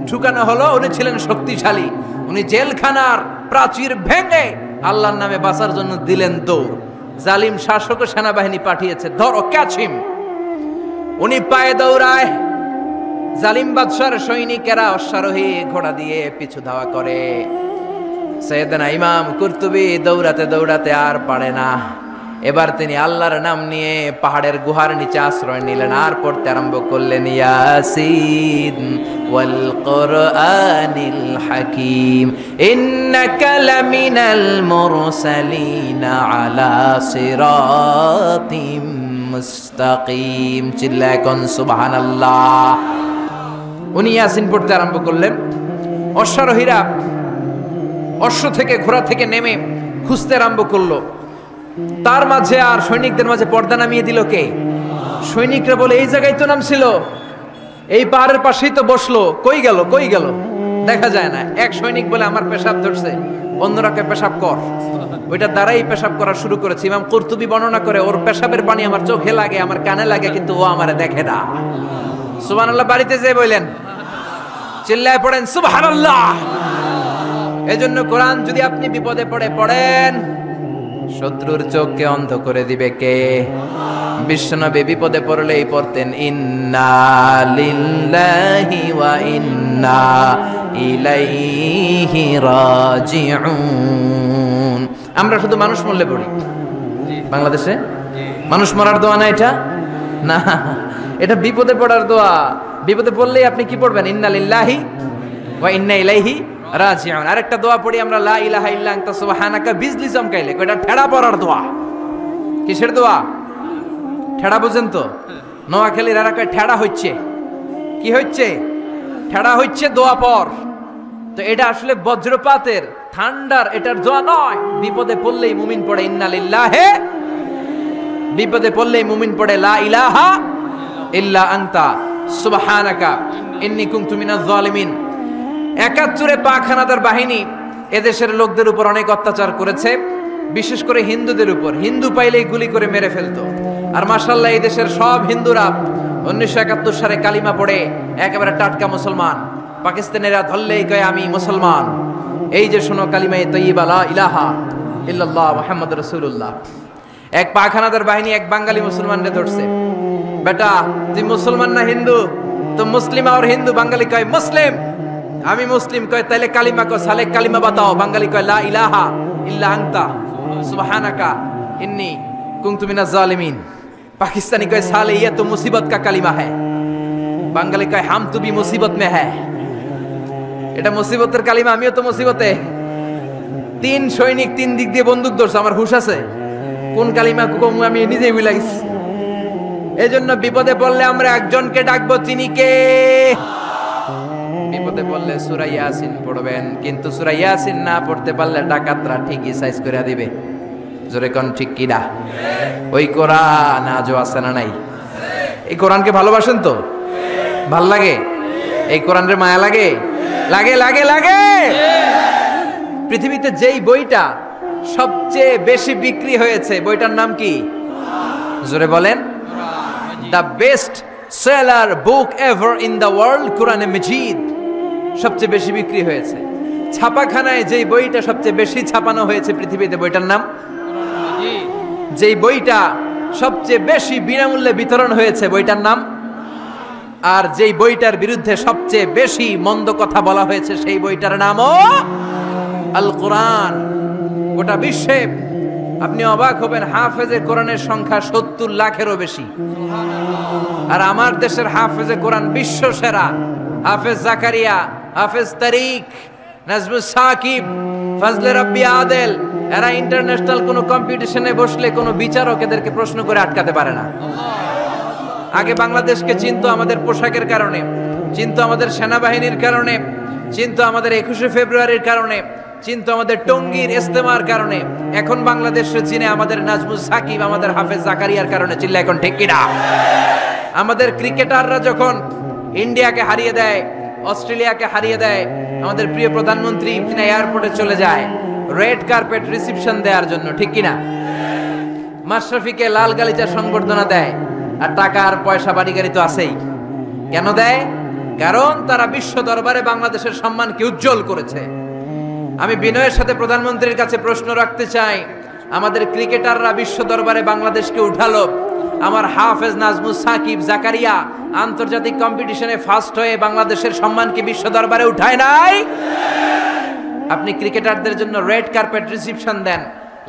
ঢুকানো হলো। উনি ছিলেন শক্তিশালী। উনি জেলখানার প্রাচীর ভেঙে আল্লাহর নামে বাঁচার জন্য দিলেন দৌড়। জালিম শাসক ও সেনাবাহিনী পাঠিয়েছে, ধরো ক্যাচিম। উনি পায়ে দৌড়ায়, জালিম বাদশার সৈনিকেরা অশ্বারোহী ঘোড়া দিয়ে পিছু ধাওয়া করে। সাইয়েদনা ইমাম কুরতুবী দৌড়াতে দৌড়াতে আর পারে না। এবার তিনি আল্লাহর নাম নিয়ে পাহাড়ের গুহার নিচে আশ্রয় নিলেন, আর পড়তে আরম্ভ করলেন ইয়াসিন ওয়াল কুরআনিল হাকীম ইন্নাকা লামিনাল মুরসালিন আলা সিরাতিম মুস্তাকিম। চিল্লায় কোন সুবহানাল্লাহ। উনি ইয়াসিন পড়তে আরম্ভ করলেন। অশ্বারোহীরা অশ্ব থেকে ঘোড়া থেকে নেমে খুঁজতে আরম্ভ করলো। তার মাঝে আর সৈনিকদের মাঝে পর্দা নামিয়ে দিল কে? সৈনিকরা বলে এই জায়গায় তো নামছিল, এই পাহাড়ের পাশেই তো বসলো, কই গেল কই গেল, দেখা যায় না। এক সৈনিক বলে আমার পেশাব ধরছে, অন্যরা কে পেশাব কর, ওইটা দ্বারাই পেশাব করা শুরু করেছে। ইমাম কুরতুবী বর্ণনা করে ওর পেশাবের পানি আমার চোখে লাগে, আমার কানে লাগে, কিন্তু ও আমারে দেখে না। সুবহানাল্লাহ বাড়িতে যেয়ে বললেন, চিল্লায় পড়েন সুবহানাল্লাহ। এজন্য কোরআন যদি আপনি বিপদে পড়ে পড়েন, শত্রুর চোখকে অন্ধ করে দিবে কে? বিশ্বনবী বিপদে পড়লেই পড়তেন ইন্না লিল্লাহি ওয়া ইন্না ইলাইহি রাজিউন। আমরা শুধু মানুষ মরলে পড়ি বাংলাদেশে। মানুষ মরার দোয়া না এটা, না এটা বিপদে পড়ার দোয়া। বিপদে পড়লেই আপনি কি পড়বেন? ইন্না লিল্লাহি ওয়া ইন্না ইলাইহি রাজিউন। আরেকটা দোয়া পড়ি আমরা, লা ইলাহা ইল্লা আনতা সুবহানাকা, বিজলি চমকাইলে। এটা ঠেড়া পড়ার দোয়া। কিসের দোয়া? ঠেড়া বুঝেন তো? নোয়াখালীর এলাকায় ঠেড়া হচ্ছে। কি হচ্ছে? ঠেড়া হচ্ছে দোয়া পর। তো এটা আসলে বজ্রপাতের ঠান্ডার এটার দোয়া নয়। বিপদে পড়লেই মুমিন পড়ে ইন্না লিল্লাহি, বিপদে পড়লেই মুমিন পড়ে লা ইলাহা ইল্লা আনতা সুবহানাকা ইন্নী কুনতু মিনাজ জালিমিন। ৭১ পাক হানাদার বাহিনী এদেশের লোকদের উপর অনেক অত্যাচার করেছে, বিশেষ করে হিন্দুদের উপর। হিন্দু পাইলেই গুলি করে মেরে ফেলতো। আর মাশাআল্লাহ এই দেশের সব হিন্দুরা ১৯৭১ সালে কালিমা পড়ে একেবারে টাটকা মুসলমান। পাকিস্তানিরা ধরলেই কয় আমি মুসলমান। এই যে শোনো কালিমা তাইয়্যিবা লা ইলাহা ইল্লাল্লাহ মুহাম্মাদুর রাসূলুল্লাহ। এক পাক হানাদার বাহিনী এক বাঙালি মুসলমানকে ধরছে। বেটা তুই মুসলমান না হিন্দু? তো মুসলিম আর হিন্দু। বাঙালি কয় মুসলিম। আমি মুসলিম। কয় তাইলে কালিমা কয়, সালে কালিমা বাতাও। বাঙালি কয় লা ইলাহা ইল্লা আনতা সুবহানাকা ইন্নী কুনতু মিনাজ জালিমিন। পাকিস্তানি কয় সালে ইয়ে তো মুসিবত কা কালিমা হ্যায়। বাঙালি কয় হাম তু ভি মুসিবত মে হ্যায়। এটা মুসিবতের কালিমা, আমিও তো মুসিবতে। ৩ সৈনিক ৩ দিক দিয়ে বন্দুক ধরছে। আমার হুশ আছে কোন কালিমা কমু আমি নিজেই ভুলে গেছি। এজন্য বিপদে পড়লে আমরা একজনকে ডাকবো, চিনি কে? বিপদে পড়লে সূরা ইয়াসিন পড়বেন। কিন্তু সূরা ইয়াসিন না পড়তে পারলে ডাকাতরা ঠিকই সাইজ করে দিবে। জোরে কোন ঠিক কি না? ওই কোরআন আজও আছে না নাই? এই কোরআনকে ভালোবাসেন তো? ভাল লাগে? এই কোরআনের মায়া লাগে? লাগে লাগে লাগে। পৃথিবীতে যেই বইটা সবচেয়ে বেশি বিক্রি হয়েছে বইটার নাম কি? জোরে বলেন। The best seller book ever in the world, কোরআনে মাজিদ সবচেয়ে বেশি বিক্রি হয়েছে। ছাপাখানায় যেই বইটা সবচেয়ে বেশি ছাপানো হয়েছে পৃথিবীতে, বইটার নাম? যেই বইটা সবচেয়ে বেশি বিনামূল্যে বিতরণ হয়েছে, বইটার নাম? আর যেই বইটার বিরুদ্ধে সবচেয়ে বেশি মন্দ কথা বলা হয়েছে, সেই বইটার নামও আল কোরআন। গোটা বিশ্বে আপনি অবাক হবেন, হাফেজে কোরআনের সংখ্যা ৭০ লাখেরও বেশি। আর আমার দেশের হাফেজে কোরআন বিশ্ব সেরা। হাফেজ জাকারিয়া, হাফেজ তারিক, নাজমুস সাকিব, ফজলে রাব্বি আদেল, এরা ইন্টারন্যাশনাল কোনো কম্পিটিশনে বসলে কোনো বিচারক এদেরকে প্রশ্ন করে আটকাতে পারে না। আগে বাংলাদেশকে চিনতো আমাদের পোশাকের কারণে, চিনতো আমাদের সেনাবাহিনীর কারণে, চিনতো আমাদের ২১শে ফেব্রুয়ারির কারণে, চিনতো আমাদের টঙ্গীর ইস্তেমার কারণে। এখন বাংলাদেশে চিনে আমাদের নাজমুস সাকিব, আমাদের হাফেজ জাকারিয়ার কারণে। চিল্লা এখন ঠিক কিনা? আমাদের ক্রিকেটাররা যখন ইন্ডিয়াকে হারিয়ে দেয়, অস্ট্রেলিয়াকে হারিয়ে দেয়, আমাদের প্রিয় প্রধানমন্ত্রী এয়ারপোর্টে চলে যায় রেড কার্পেট রিসিপশন দেওয়ার জন্য, ঠিক কিনা? মাশরাফিকে লাল গালিচার সংবর্ধনা দেয়। আর টাকা আর পয়সা বাড়ি গাড়ি তো আছেই। কেন দেয়? কারণ তারা বিশ্ব দরবারে বাংলাদেশের সম্মানকে উজ্জ্বল করেছে। আমি বিনয়ের সাথে প্রধানমন্ত্রীর কাছে প্রশ্ন রাখতে চাই, আমাদের ক্রিকেটাররা বিশ্ব দরবারে বাংলাদেশকে উঠালো, আমার হাফেজ নাজমুস সাকিব জাকারিয়া আন্তর্জাতিক কম্পিটিশনে ফার্স্ট হয়ে বাংলাদেশের সম্মানকে বিশ্ব দরবারে উঠায় নাই? আপনি ক্রিকেটারদের জন্য রেড কার্পেট রিসিপশন দেন,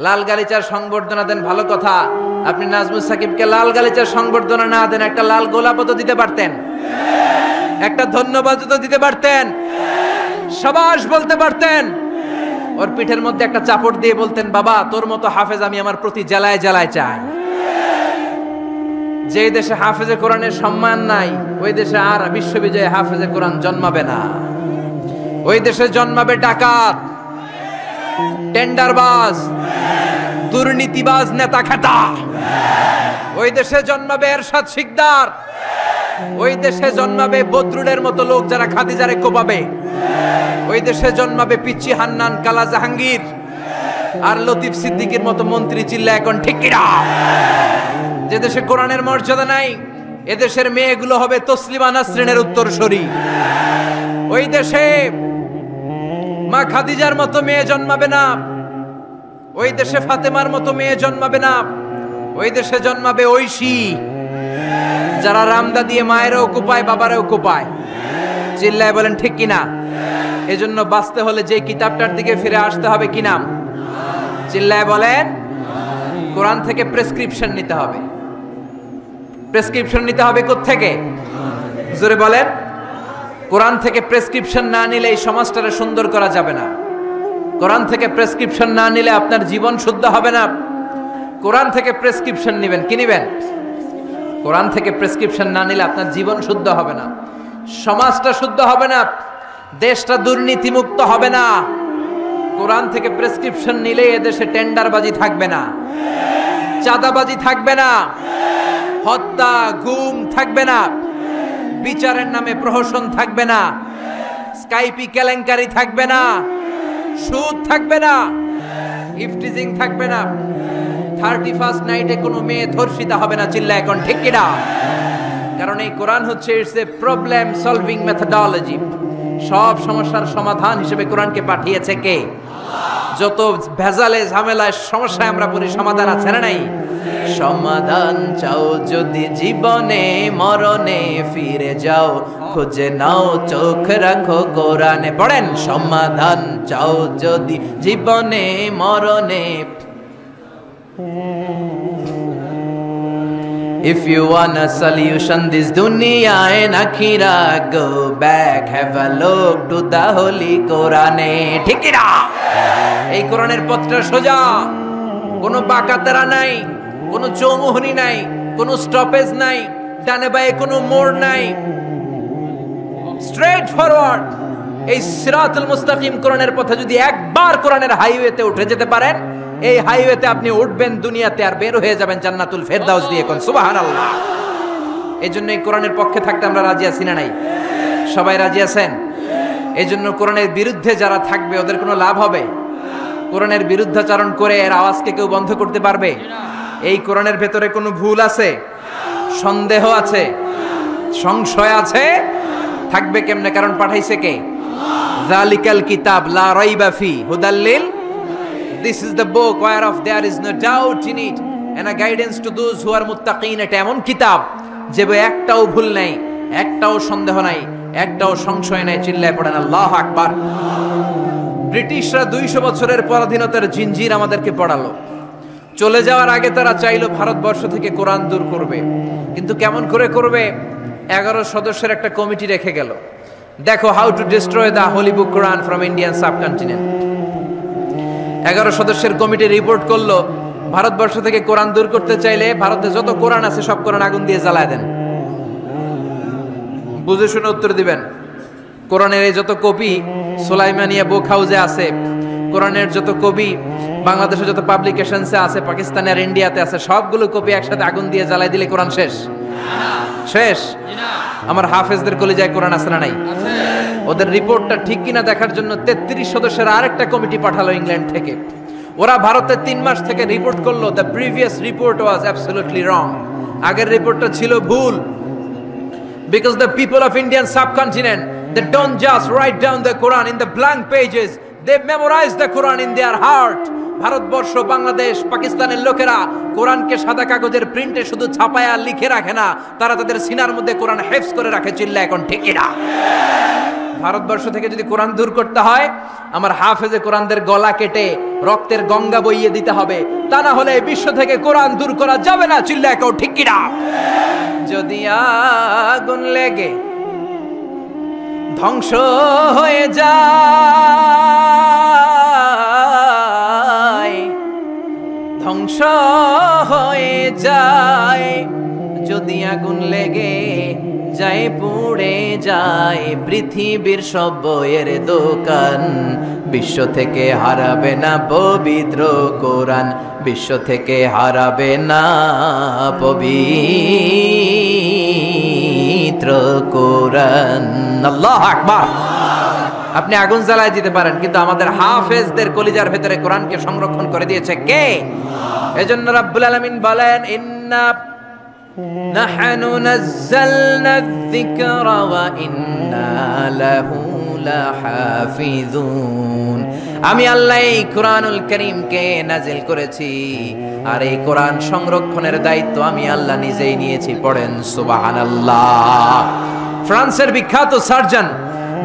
লাল গালিচার সংবর্ধনা দেন, ভালো কথা। আপনি নাজমুস সাকিবকে লাল গালিচার সংবর্ধনা না দেন, একটা লাল গোলাপও তো দিতে পারতেন, একটা ধন্যবাদ তো দিতে পারতেন, সাবাস বলতে পারতেন। ওর পিঠের মধ্যে একটা চাপড় দিয়ে বলতেন, বাবা তোর মতো হাফেজ আমি আমার প্রতি জেলায় জেলায় চাই। যে দেশে হাফেজে কোরআনের সম্মান নাই ওই দেশে আর বিশ্ববিজয়ে হাফেজে কোরআন জন্মাবে না। ওই দেশে জন্মাবে ডাকাত, টেন্ডারবাজ, দুর্নীতিবাজ, নেতা খেতা। ওই দেশে জন্মাবে এরশাদ শিকদার। ওই দেশে জন্মাবে বদরুলের মতো লোক যারা খাদিজারে কোপাবে। ওই দেশে জন্মাবে পিচ্চি হান্নান, কালা জাহাঙ্গীর আর লতিফ সিদ্দিকীর মতো মন্ত্রী। চিল্লা এখন ঠিক কিনা? যে দেশে কোরআনের মর্যাদা নাই এদেশের মেয়েগুলো হবে তসলিমা নাসরিনের উত্তরসূরি। ওই দেশে মা খাদিজার মতো মেয়ে জন্মাবে না। ওই দেশে ফাতেমার মতো মেয়ে জন্মাবে না। ওই দেশে জন্মাবে ঐশী যারা রামদা দিয়ে মায়েরও কোপায় বাবারও কোপায়। চিল্লায় বলেন ঠিক কিনা? এজন্য বাঁচতে হলে যে কিতাবটার দিকে ফিরে আসতে হবে কি নাম? চিল্লায় বলেন। কোরআন থেকে প্রেসক্রিপশন নিতে হবে। প্রেসক্রিপশন নিতে হবে কোত্থেকে? জোরে বলেন। কোরআন থেকে প্রেসক্রিপশন না নিলে এই সমাজটারে সুন্দর করা যাবে না। কোরআন থেকে প্রেসক্রিপশন না নিলে আপনার জীবন শুদ্ধ হবে না। কোরআন থেকে প্রেসক্রিপশন নেবেন। কি নেবেন? কোরআন থেকে প্রেসক্রিপশন না নিলে আপনার জীবন শুদ্ধ হবে না, সমাজটা শুদ্ধ হবে না, দেশটা দুর্নীতিমুক্ত হবে না। কোরআন থেকে প্রেসক্রিপশন নিলে এদেশে টেন্ডারবাজি থাকবে না, চাঁদাবাজি থাকবে না, হত্যা গুম থাকবে না, বিচারের নামে প্রহসন থাকবে না, স্কাইপি কেলেঙ্কারি থাকবে না, সুদ থাকবে না, ইফটিজিং থাকবে না, 31st নাইটে কোনো মেয়ে ধর্ষিতা হবে না। চিল্লা এখন ঠিক কিনা? কারণ এই কোরআন হচ্ছে it's a problem solving methodology. সব সমস্যার সমাধান হিসেবে কোরআনকে পাঠিয়েছে কে? যত ভেজালে ঝামেলায় সমস্যায় আমরা পড়ি সমাধান আছে না নাই? সমাধান চাও যদি জীবনে মরণে ফিরে যাও, খুঁজে নাও চোখ রাখো কোরআনে। পড়েন, সমাধান চাও যদি জীবনে মরণে। If you want a solution this dunya and akhirah, go back, have a look to the holy Quran. ঠিক না? এই কোরআনের পথটা সোজা, কোনো বাঁকাতেরা নাই, কোনো চৌমুহনী নাই, কোনো স্টপেজ নাই, ডানে বাঁয়ে কোনো মোড় নাই, স্ট্রেট ফরওয়ার্ড। এই সিরাতুল মুস্তাকিম কোরআনের পথে যদি একবার কোরআনের হাইওয়েতে উঠে যেতে পারেন, এই হাইওয়েতে আপনি উঠবেন দুনিয়াতে আর বের হয়ে যাবেন জান্নাতুল ফেরদাউস দিয়ে। কোন সুবহানাল্লাহ। এই জন্য এই কোরআনের পক্ষে থাকতে আমরা রাজি আছি না নাই? সবাই রাজি আছেন? এই জন্য কোরআনের বিরুদ্ধে যারা থাকবে ওদের কোনো লাভ হবে? কোরআনের বিরুদ্ধাচরণ করে এর আওয়াজকে কেউ বন্ধ করতে পারবে? এই কোরআনের ভেতরে কোনো ভুল আছে, সন্দেহ আছে, সংশয় আছে? থাকবে কেমনে? কারণ পাঠাইছে কে? যালিকাল কিতাব লা রাইবা ফি হুদাল লিল। This is the book whereof there is no doubt in it and a guidance to those who are muttaqin. এটা এমন কিতাব যে একটাও ভুল নাই, একটাও সন্দেহ নাই, একটাও সংশয় নাই। চিল্লায় পড়েন আল্লাহু আকবার। ব্রিটিশরা 200 বছরের পরাধীনতার জিঞ্জির আমাদেরকে পড়ালো। চলে যাওয়ার আগে তারা চাইলো ভারতবর্ষ থেকে কোরআন দূর করবে, কিন্তু কেমন করে করবে? 11 সদস্যের একটা কমিটি রেখে গেল। দেখো, how to destroy the holy book Quran from Indian subcontinent. 11 সদস্যের কমিটি রিপোর্ট করলো, ভারতবর্ষ থেকে কোরআন দূর করতে চাইলে ভারতে যত কোরআন আছে সব কোরআন আগুন দিয়ে জ্বালায় দেন। বুঝে শুনে উত্তর দিবেন। কোরআনের এই যত কপি সুলাইমানিয়া বুক হাউসে আছে, কোরআনের যত কপি বাংলাদেশে যত পাবলিকেশনসে আছে, পাকিস্তানে আর ইন্ডিয়াতে আছে, সবগুলো কপি একসাথে আগুন দিয়ে জ্বালাই দিলে কোরআন শেষ? শেষ? আমার হাফেজদের কলিজায় কোরআন আছে না নাই? ওদের রিপোর্টটা ঠিক কিনা দেখার জন্য 33 সদস্যের আরেকটা কমিটি পাঠালো ইংল্যান্ড থেকে। ওরা ভারতে 3 মাস থেকে রিপোর্ট করলো, the previous report was absolutely রং। আগের রিপোর্টটা ছিল ভুল। Because the people of Indian subcontinent, they don't just write down the Quran in the blank pages, they memorize the Quran in their heart. Bharatvarsha, Bangladesh, পাকিস্তানের লোকেরা কোরআনকে সাদা কাগজের প্রিন্টে শুধু ছাপায়া লিখে রাখে না, তারা তাদের সিনার মধ্যে কোরআন হেফজ করে রাখে। চিল্লা এখন ঠিক কিনা? ভারতবর্ষ থেকে যদি কোরআন দূর করতে হয়, আমার হাফেজে কোরআনদের গলা কেটে রক্তের গঙ্গা বইয়ে দিতে হবে, তা না হলে বিশ্ব থেকে কোরআন দূর করা যাবে না। চিল্লা এখন ঠিক কিনা? যদি আগুন লেগে ধ্বংস হয়ে যায়, ধ্বংস হয়ে যায়, যদি আগুন লেগে যায়, পুড়ে যায় পৃথিবীর সব বইয়ের দোকান। বিশ্ব থেকে হারাবে না পবিত্র কোরআন, বিশ্ব থেকে হারাবে না পবিত্র কোরআন। আল্লাহু আকবার। আপনি আগুন জ্বালায় দিতে পারেন, কিন্তু আমাদের হাফেজদের কলিজার ভেতরে কোরআনকে সংরক্ষণ করে দিয়েছে কে? এজন্য রাব্বুল আলামিন বলেন, ইন্না নাহনু নাযালনা যিকরা ওয়া ইন্না লাহু লাহাফিজুন। আমি আল্লাহ এই কোরআনুল কারীমকে নাজিল করেছি, আর এই কোরআন সংরক্ষণের দায়িত্ব আমি আল্লাহ নিজেই নিয়েছি। পড়েন সুবহানাল্লাহ। ফ্রান্সের বিখ্যাত surgeon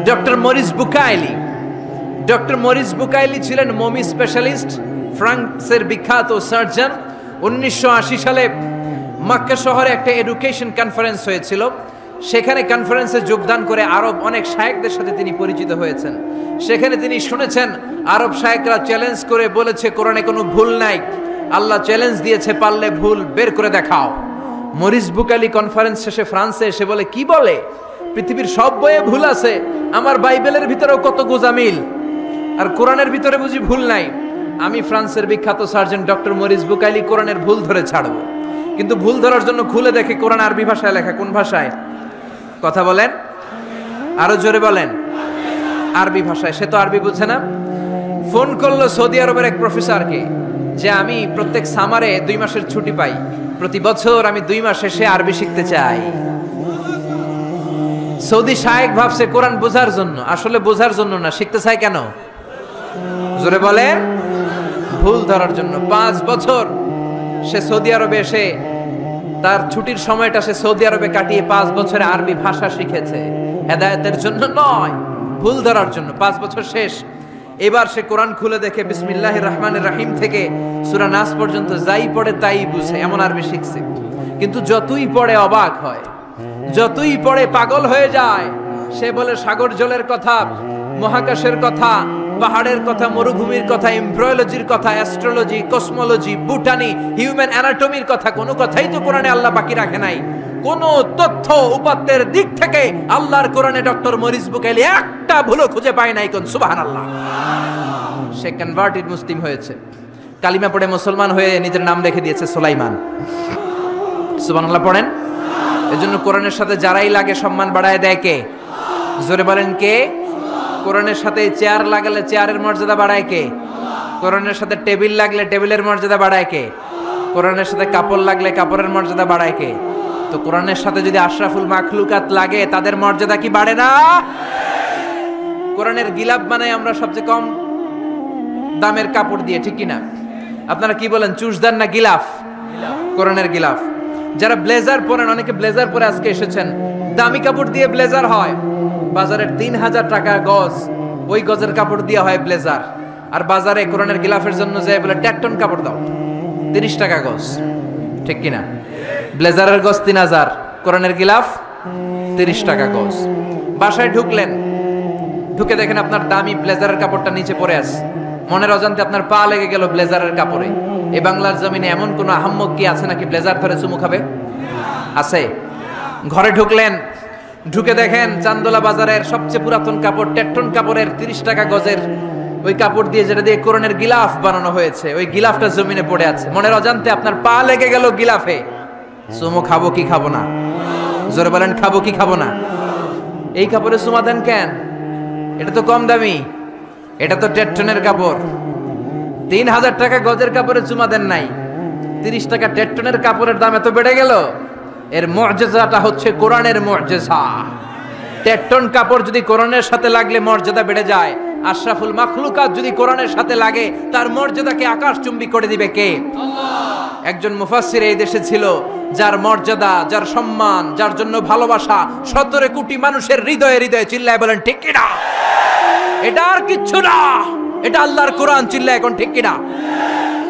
doctor Morris Bucaille, doctor Morris Bucaille ছিলেন মমি স্পেশালিস্ট, ফ্রান্সের বিখ্যাত সার্জন। 1980 সালে মক্কা শহরে একটা এডুকেশন কনফারেন্স হয়েছিল। সেখানে কনফারেন্সে যোগদান করে আরব অনেক শায়েখদের সাথে তিনি পরিচিত হয়েছেন। সেখানে তিনি শুনেছেন আরব শায়েখরা চ্যালেঞ্জ করে বলেছে কোরআনে কোনো ভুল নাই। আল্লাহ চ্যালেঞ্জ দিয়েছে, পারলে ভুল বের করে দেখাও। মরিস বুকাইলি কনফারেন্স শেষে ফ্রান্সে এসে বলে, কি বলে? পৃথিবীর সব বইয়ে ভুল আছে, আমার বাইবেলের ভিতরেও কত গোজামিল, আর কোরআনের ভিতরে বুঝি ভুল নাই? আমি ফ্রান্সের বিখ্যাত সার্জন ডক্টর মরিস বুকাইলি কোরআনের ভুল ধরে ছাড়বো। কিন্তু ভুল ধরার জন্য খুলে দেখে কোরআন আরবি ভাষায় লেখা। কোন ভাষায়? কথা বলেন, আরো জোরে বলেন। আরবি ভাষায়। সে তো আরবি বুঝে না। ফোন করলো সৌদি আরবের এক প্রফেসরকে, যে আমি প্রত্যেক সামারে 2 মাসের ছুটি পাই, প্রতি বছর আমি 2 মাস এসে আরবি শিখতে চাই। সৌদি শায়েখ ভাবছে কোরআন বোঝার জন্য, আসলে বোঝার জন্য না। শিখতে চায় কেন? জোরে বলে। ভুল ধরার জন্য। 5 বছর সে সৌদি আরবে এসে তার ছুটির সময়টা সে সৌদি আরবে কাটিয়ে 5 বছরে আরবি ভাষা শিখেছে। হেদায়েতের জন্য নয়, ভুল ধরার জন্য। 5 বছর শেষ। এবার সে কোরআন খুলে দেখে বিসমিল্লাহির রহমানির রহিম থেকে সূরা নাস পর্যন্ত যাই পড়ে তাই বুঝে, এমন আরবি শিখছে। কিন্তু যতই পড়ে অবাক হয়, যতই পড়ে পাগল হয়ে যায়। সে বলে সাগর জলের কথা, মহাকাশের কথা, পাহাড়ের কথা, মরুভূমির কথা, এমব্রয়োলজির কথা, অ্যাস্ট্রোলজি, কসমোলজি, বুটানি, হিউম্যান অ্যানাটমির কথা, কোনো কথাই তো কোরআনে আল্লাহ বাকি রাখে নাই। কোন তথ্য উপাত্তের দিক থেকে আল্লাহর কোরআনে ডক্টর মরিস বুকাইলি একটা ভুলও খুঁজে পায় নাই। কোন সুবহানাল্লাহ। সে কনভার্টেড মুসলিম হয়েছে, কালিমা পড়ে মুসলমান হয়ে নিজের নাম রেখে দিয়েছে সুলাইমান। সুবহানাল্লাহ পড়েন। এজন্য কোরআনের সাথে যারাই লাগে সম্মান বাড়ায় দেয় কে? জোরে বলেন কে? কোরআনের সাথে চেয়ার লাগালে চেয়ারের মর্যাদা বাড়ায় কে? কোরআনের সাথে টেবিল লাগলে টেবিলের মর্যাদা বাড়ায় কে? কোরআনের সাথে কাপড় লাগলে কাপড়ের মর্যাদা বাড়ায় কে? তো কোরআনের সাথে যদি আশরাফুল মাখলুকাত লাগে, তাদের মর্যাদা কি বাড়ে না? কোরআনের গিলাফ বানাই আমরা সবচেয়ে কম দামের কাপড় দিয়ে, ঠিক কিনা? আপনারা কি বলেন, চুষদার না গিলাফ? কোরআনের গিলাফ। যারা ব্লেজার পরেন, অনেকে ব্লেজার পরে আজকে এসেছেন, দামি কাপড় দিয়ে ব্লেজার হয় বাজারের 3000 টাকা গজ, ওই গজের কাপড় দিয়ে হয় ব্লেজার। আর বাজারে কোরআনের গিলাফের জন্য যায় বলে 1 টন কাপড় দাও, 30 টাকা গজ, ঠিক কিনা? ব্লেজারের গজ 3000, কোরআনের গিলাফ 30 টাকা গজ। বাসায় ঢুকলেন, ঢুকে দেখেন আপনার দামি ব্লেজারের কাপড়টা নিচে পড়ে আছে, মনের অজান্তে আপনার পা লেগে গেল ব্লেজারের কাপড়ে। এই বাংলার জমিনে এমন কোন আহাম্মক কি আছে নাকি ব্লেজার ধরে চুমু খাবে? আছে? ঘরে ঢুকলেন, ঢুকে দেখেন চান্দোলা বাজারের সবচেয়ে পুরাতন কাপড়, 1 টন কাপড়ের 30 টাকা গজের ওই কাপড় দিয়ে, যেটা দিয়ে কোরআনের গিলাফ বানানো হয়েছে, ওই গিলাফটা জমিনে পড়ে আছে। মনের অজান্তে আপনার পা লেগে গেল গিলাফে। চুমু খাবো কি খাবো না? জোরে বলেন, খাবো কি খাবো না? এই কাপড়ে চুমা দেন কেন? এটা তো কম দামি, এটা তো 1 টনের কাপড়। 3000 টাকা গজের কাপড়ে চুমা দেন নাই, 30 টাকা 1 টনের কাপড়ের দাম এত বেড়ে গেল। এর মুআজিজাটা হচ্ছে কোরআনের মুআজিজা। 1 টন কাপড় যদি কোরআনের সাথে লাগলে মর্যাদা বেড়ে যায়, আশরাফুল মাখলুকাত যদি কোরআনের সাথে লাগে, তার মর্যাদাকে আকাশচুম্বী করে দিবে কে? আল্লাহ। একজন মুফাসসির এই দেশে ছিল, যার মর্যাদা, যার সম্মান, যার জন্য ভালোবাসা 17 কোটি মানুষের হৃদয়ে হৃদয়ে। চিল্লায় বলেন ঠিক কিনা? এটা আর কিচ্ছু না, এটা আল্লাহর কোরআন। চিল্লায় এখন ঠিক কিনা?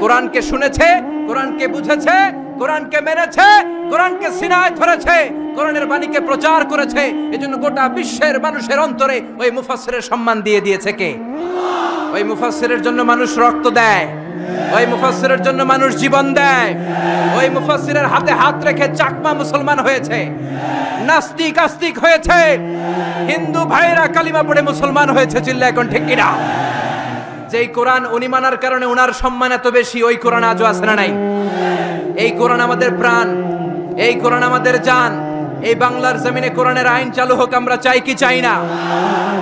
কোরআনকে শুনেছে, কোরআনকে বুঝেছে, কোরআনকে মেনেছে, কোরআনকে সিনায় ধরেছে, কোরআনের বাণীকে প্রচার করেছে। এজন্য গোটা বিশ্বের মানুষের অন্তরে ওই মুফাসসিরের সম্মান দিয়ে দিয়েছে কে? ওই মুফাসসিরের জন্য মানুষ রক্ত দেয়। ওই মুফাসসিরের জন্য মানুষ জীবন দেয়। ওই মুফাসসিরের হাতে হাত রেখে চাকমা মুসলমান হয়েছে, নাস্তিক আস্তিক হয়েছে, হিন্দু ভাইরা কালিমা পড়ে মুসলমান হয়েছে। চিল্লা এখন ঠিক কিনা? যেই কোরআন উনি মানার কারণে উনার সম্মান এত বেশি, ওই কোরআন আজও আছে না নাই? এই কোরআন আমাদের প্রাণ, এই কোরআন আমাদের জান। এই বাংলার জমিনে কোরআনের আইন চালু হোক, আমরা চাই কি চাই না?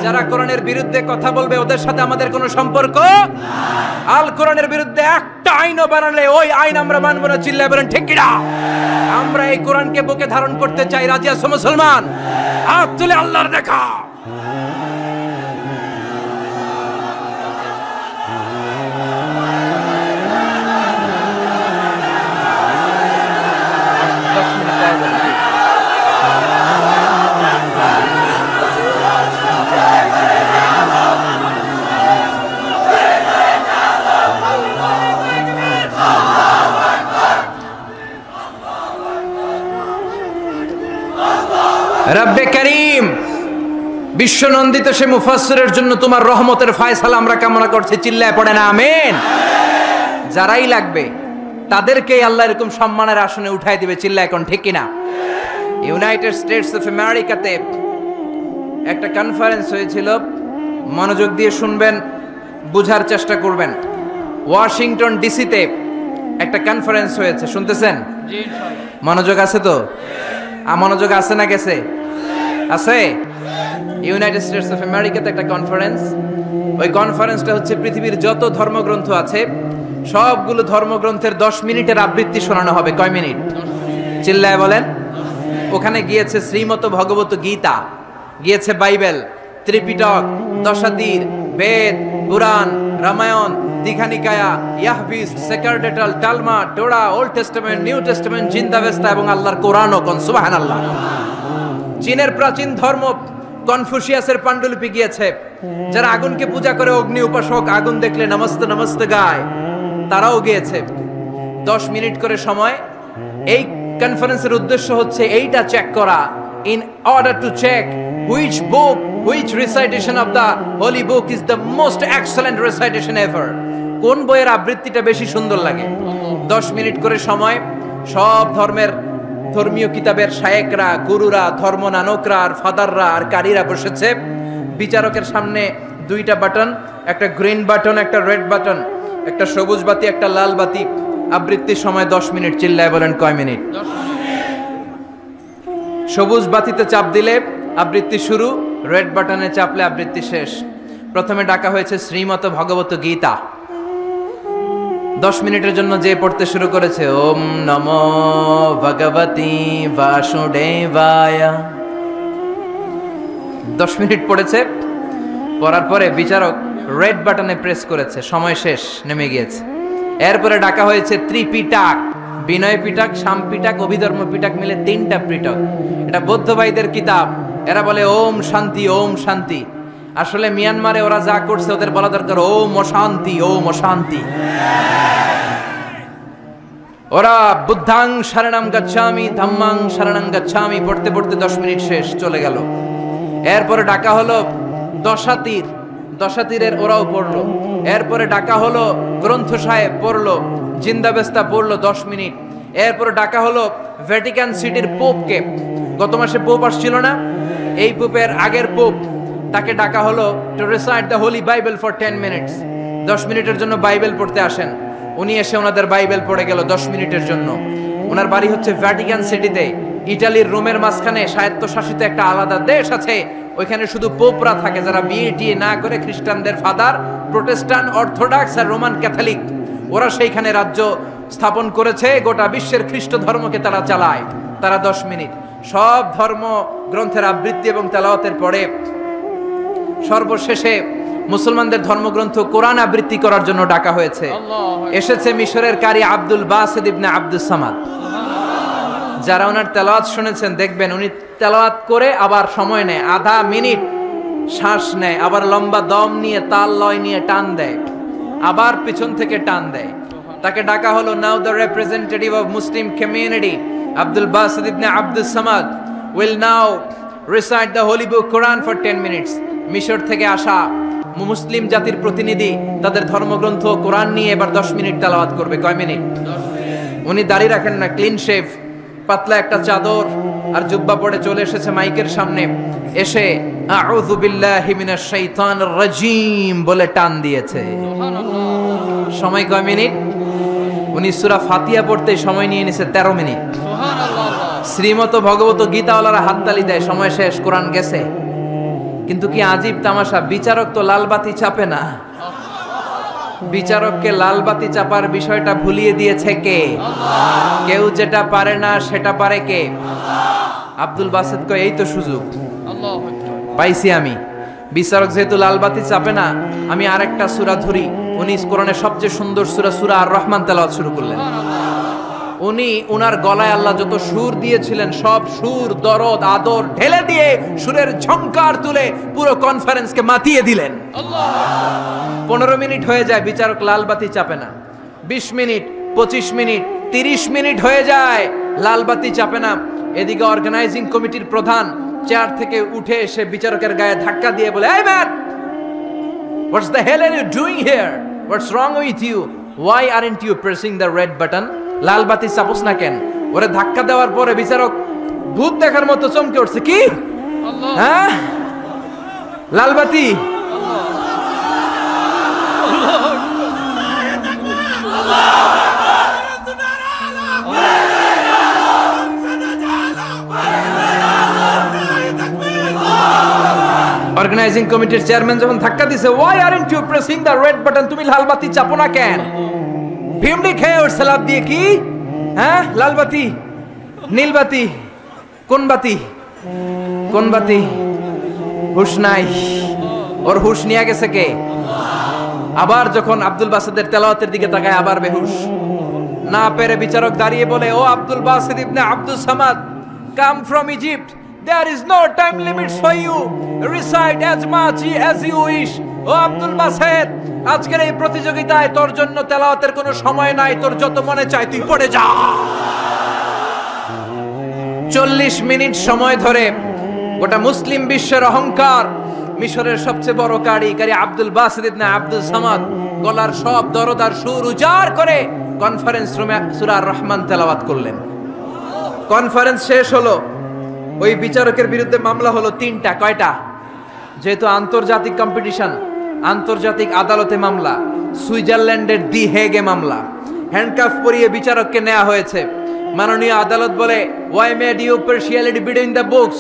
যারা কোরআনের বিরুদ্ধে কথা বলবে ওদের সাথে আমাদের কোনো সম্পর্ক। আল কোরআনের বিরুদ্ধে একটা আইনও বানালে ওই আইন আমরা মানব না। চিল্লায় বলেন ঠিক কিনা? আমরা এই কোরআনকে বুকে ধারণ করতে চাই। রাজি আছো মুসলমান? হাত তুলে আল্লাহর দেখা। রব্বে করিম, বিশ্বনন্দিত সে মুফাসসিরের জন্য তোমার রহমতের ফয়সালা আমরা কামনা করছি। চিল্লায় পড়ে না আমিন? যারাই লাগবে তাদেরকেই আল্লাহ এরকম সম্মানের আসনে উঠাই দিবে। চিল্লায় এখন ঠিক কিনা? ইউনাইটেড স্টেটস অফ আমেরিকাতে একটা কনফারেন্স হয়েছিল, মনোযোগ দিয়ে শুনবেন, বুঝার চেষ্টা করবেন। ওয়াশিংটন ডিসিতে একটা কনফারেন্স হয়েছে, শুনতেছেন? জি ইনশাআল্লাহ। মনোযোগ আছে তো? মনোযোগ আছে না গেছে? আছে। ইউনাইটেড স্টেটস অফ আমেরিকাতে একটা কনফারেন্স। ওই কনফারেন্সটা হচ্ছে পৃথিবীর যত ধর্মগ্রন্থ আছে সবগুলো ধর্মগ্রন্থের 10 মিনিটের আবৃত্তি শোনানো হবে। কয় মিনিট? চিল্লায় বলেন। ওখানে গিয়েছে শ্রীমত ভগবত গীতা, গিয়েছে বাইবেল, ত্রিপিটক, দশাতীর, বেদ, পুরাণ, রামায়ণ, দীঘানিকায়া, ইয়াহবিস, সেকারডেটাল, Talmud, Torah, old testament, new testament, Zend Avesta এবং আল্লাহর কোরআনও। কোন সুবহানাল্লাহ। চীনের প্রাচীন ধর্ম কনফুসিয়াসের পাণ্ডুলিপি গিয়েছে। যারা আগুনকে পূজা করে, অগ্নি উপাসক, আগুন দেখলে নমস্তে নমস্তে গায়, তারাও গিয়েছে। 10 মিনিট করে সময়। এই কনফারেন্সের উদ্দেশ্য হচ্ছে এইটা চেক করা, in order to check which book, which recitation of the holy book is the most excellent recitation ever. কোন বইয়ের আবৃত্তিটা বেশি সুন্দর লাগে। 10 মিনিট করে সময়। সব ধর্মের ধর্মীয় কিতাবের শায়েকরা, গুরুরা, ধর্ম নানকরা আর ফাদাররা আর কারীরা বসেছে। বিচারকের সামনে 2টা বাটন, একটা গ্রিন বাটন, একটা রেড বাটন, একটা সবুজ বাতি, একটা লাল বাতি। আবৃত্তির সময় 10 মিনিট। চিল্লায় বলেন কয় মিনিট? সবুজ বাতিতে চাপ দিলে আবৃত্তি শুরু, রেড বাটনে চাপলে আবৃত্তি শেষ। প্রথমে ডাকা হয়েছে শ্রীমত ভগবত গীতা। 10 মিনিটের জন্য যে পড়তে শুরু করেছে, ওম নমো ভগবতী বাসুদেবায়। 10 মিনিট পড়েছে। পড়ার পরে বিচারক রেড বাটনে প্রেস করেছে, সময় শেষ, নেমে গিয়েছে। এরপরে ডাকা হয়েছে ত্রিপিটক, বিনয় পিটক, শাম পিটক, অভিধর্ম পিটক মিলে 3টা পিটক। এটা বৌদ্ধ ভাইদের কিতাব। এরা বলে ওম শান্তি, ওম শান্তি। আসলে মিয়ানমারে ওরা যা করছে ওদের বলা দরকার ওম অশান্তি, ওম অশান্তি। ওরা বুদ্ধাং শরণং গচ্ছামি, ধাম্মাং শরণং গচ্ছামি পড়তে পড়তে 10 মিনিট শেষ, চলে গেল। এরপরে ডাকা হলো দশাতীর, দশাতীরের ওরাও পড়লো। এরপরে ডাকা হলো গ্রন্থ সাহেব, পড়লো। জিন্দাবেস্তা পড়লো 10 মিনিট। এরপরে ডাকা হলো ভ্যাটিকান সিটির পোপকে। গত মাসে পোপ আসছিল না? এই পোপের আগের পোপ, তাকে ডাকা হলো to recite the Holi Bible for 10 minutes. 10 মিনিটের জন্য বাইবেল পড়তে আসেন। উনি এসে ওনাদের বাইবেল পড়ে গেল 10 মিনিটের জন্য। ওনার বাড়ি হচ্ছে ভ্যাটিকান সিটিতে, ইটালির রোমের মাঝখানে স্বায়ত্তশাসিত একটা আলাদা দেশ আছে। ওইখানে শুধু পোপরা থাকে, যারা বিয়ে টিয়ে না করে, খ্রিস্টানদের ফাদার, প্রোটেস্টান্ট, অর্থোডক্স আর রোমান ক্যাথলিক, ওরা সেইখানে রাজ্য স্থাপন করেছে। গোটা বিশ্বের খ্রিস্ট ধর্মকে তারা চালায়। তারা 10 মিনিট সব ধর্ম গ্রন্থের আবৃত্তি এবং তেলাওয়াতের পরে সর্বশেষে মুসলমানদের ধর্মগ্রন্থ কোরআন আবৃত্তি করার জন্য ডাকা হয়েছে। এসেছে মিশরের কারি Abdul Basit ibn Abdus Samad. যারা ওনার তেলাওয়াত শুনেছেন দেখবেন উনি তেলাওয়াত করে আবার সময় নেয়, আধা মিনিট শ্বাস নেয়, আবার লম্বা দম নিয়ে তাল লয় নিয়ে টান দেয়, আবার পিছন থেকে টান দেয়। তাকে ডাকা হলো now the representative of Muslim community Abdul Basit ibn Abdus Samad will now recite the holy book Quran for 10 minutes. মিশর থেকে আসা মুসলিম জাতির প্রতিনিধি তাদের ধর্মগ্রন্থ কোরআন নিয়ে এবার 10 মিনিট তেলাওয়াত করবে। কয় মিনিট? উনি দাড়ি রাখেন না, ক্লিন শেভ, পাতলা একটা চাদর আর জুব্বা পরে চলে এসেছে মাইকের সামনে, এসে আউযু বিল্লাহি মিনাশ শাইতানির রাজিম বলে টান দিয়েছে। সময় কয় মিনিট? উনি সূরা ফাতিহা পড়তে সময় নিয়ে নিছে 13 মিনিট। শ্রীমত ভগবত গীতাওয়ালারা হাততালি দেয়, সময় শেষ, কোরআন গেছে। কিন্তু কি আজীব তামাশা, বিচারক তো লাল বাতি চাপে না। বিচারককে লাল বাতি চাপার বিষয়টা ভুলিয়ে দিয়েছে কে? কেউ যেটা পারে না সেটা পারে কে? আব্দুল বাসেত কয় এই তো সুযোগ পাইছি আমি। বিচারক যেহেতু লাল বাতি চাপে না, আমি আরেকটা সূরা ধরি। উনি কোরআনের সবচেয়ে সুন্দর সূরা, সূরা আর রহমান তেলাওয়াত শুরু করলেন। উনি উনার গলায় আল্লাহ যত সুর দিয়েছিলেন সব সুর, দরদ, আদর ঢেলে দিয়ে সুরের ঝংকার তুলে পুরো কনফারেন্সকে মাতিয়ে দিলেন। 15 মিনিট হয়ে যায়, বিচারক লাল বাতি চাপে না। 20 মিনিট, 25 মিনিট, 30 মিনিট হয়ে যায়, লাল বাতি চাপে না। এদিকে অর্গানাইজিং কমিটির প্রধান চেয়ার থেকে উঠে এসে বিচারকের গায়ে ধাক্কা দিয়ে বলে, এই man, what's the hell are you doing here? What's wrong with you? Why aren't you pressing the red button? লাল বাতি চাপোস না কেন? ওরে ধাক্কা দেওয়ার পরে বিচারক ভূত দেখার মতো চমকে উঠছে, কি হ্যাঁ লাল বাতি? অর্গানাইজিং কমিটির চেয়ারম্যান যখন ধাক্কা দিছে, why aren't you pressing the red button? তুমি লাল বাতি চাপো না কেন? ভিমডি খেয়ে উঠছে লাভ দিয়ে, কি হ্যাঁ লাল বাতি, নীল বাতি, কোন বাতি? কোন বাতি? হুশ নাই, ওর হুশ নিয়ে গেছে কে? আবার যখন আব্দুল বাসেদের তেলাওয়াতের দিকে তাকায় আবার বেহুশ। না পেরে বিচারক দাঁড়িয়ে বলে, ও Abdul Based ibn Abdul Samad, come from Egypt, there is no time limits for you, recite as much as you wish. O Abdul Based, আজকের এই প্রতিযোগিতায় তোর জন্য তেলাওয়াতের কোনো সময় নাই, তোর যত মনে চায় তুই পড়ে যা। 40 মিনিট সময় ধরে গোটা মুসলিম বিশ্বের অহংকার, মিশরের সবচেয়ে বড় কারি Abdul Based ibn Abdul Samad গলার সব দরদার সুর উজাড় করে কনফারেন্স রুমে সূরা আর রহমান তেলাওয়াত করলেন। কনফারেন্স শেষ হলো, ওই বিচারকের বিরুদ্ধে মামলা হলো 3টা। কয়টা? যেহেতু আন্তর্জাতিক কম্পিটিশন, আন্তর্জাতিক আদালতে মামলা, সুইজারল্যান্ডের দি হেগে মামলা। হ্যান্ডকাফ পরিয়ে বিচারককে নেওয়া হয়েছে। মাননীয় আদালত বলে, why made you partiality between the books?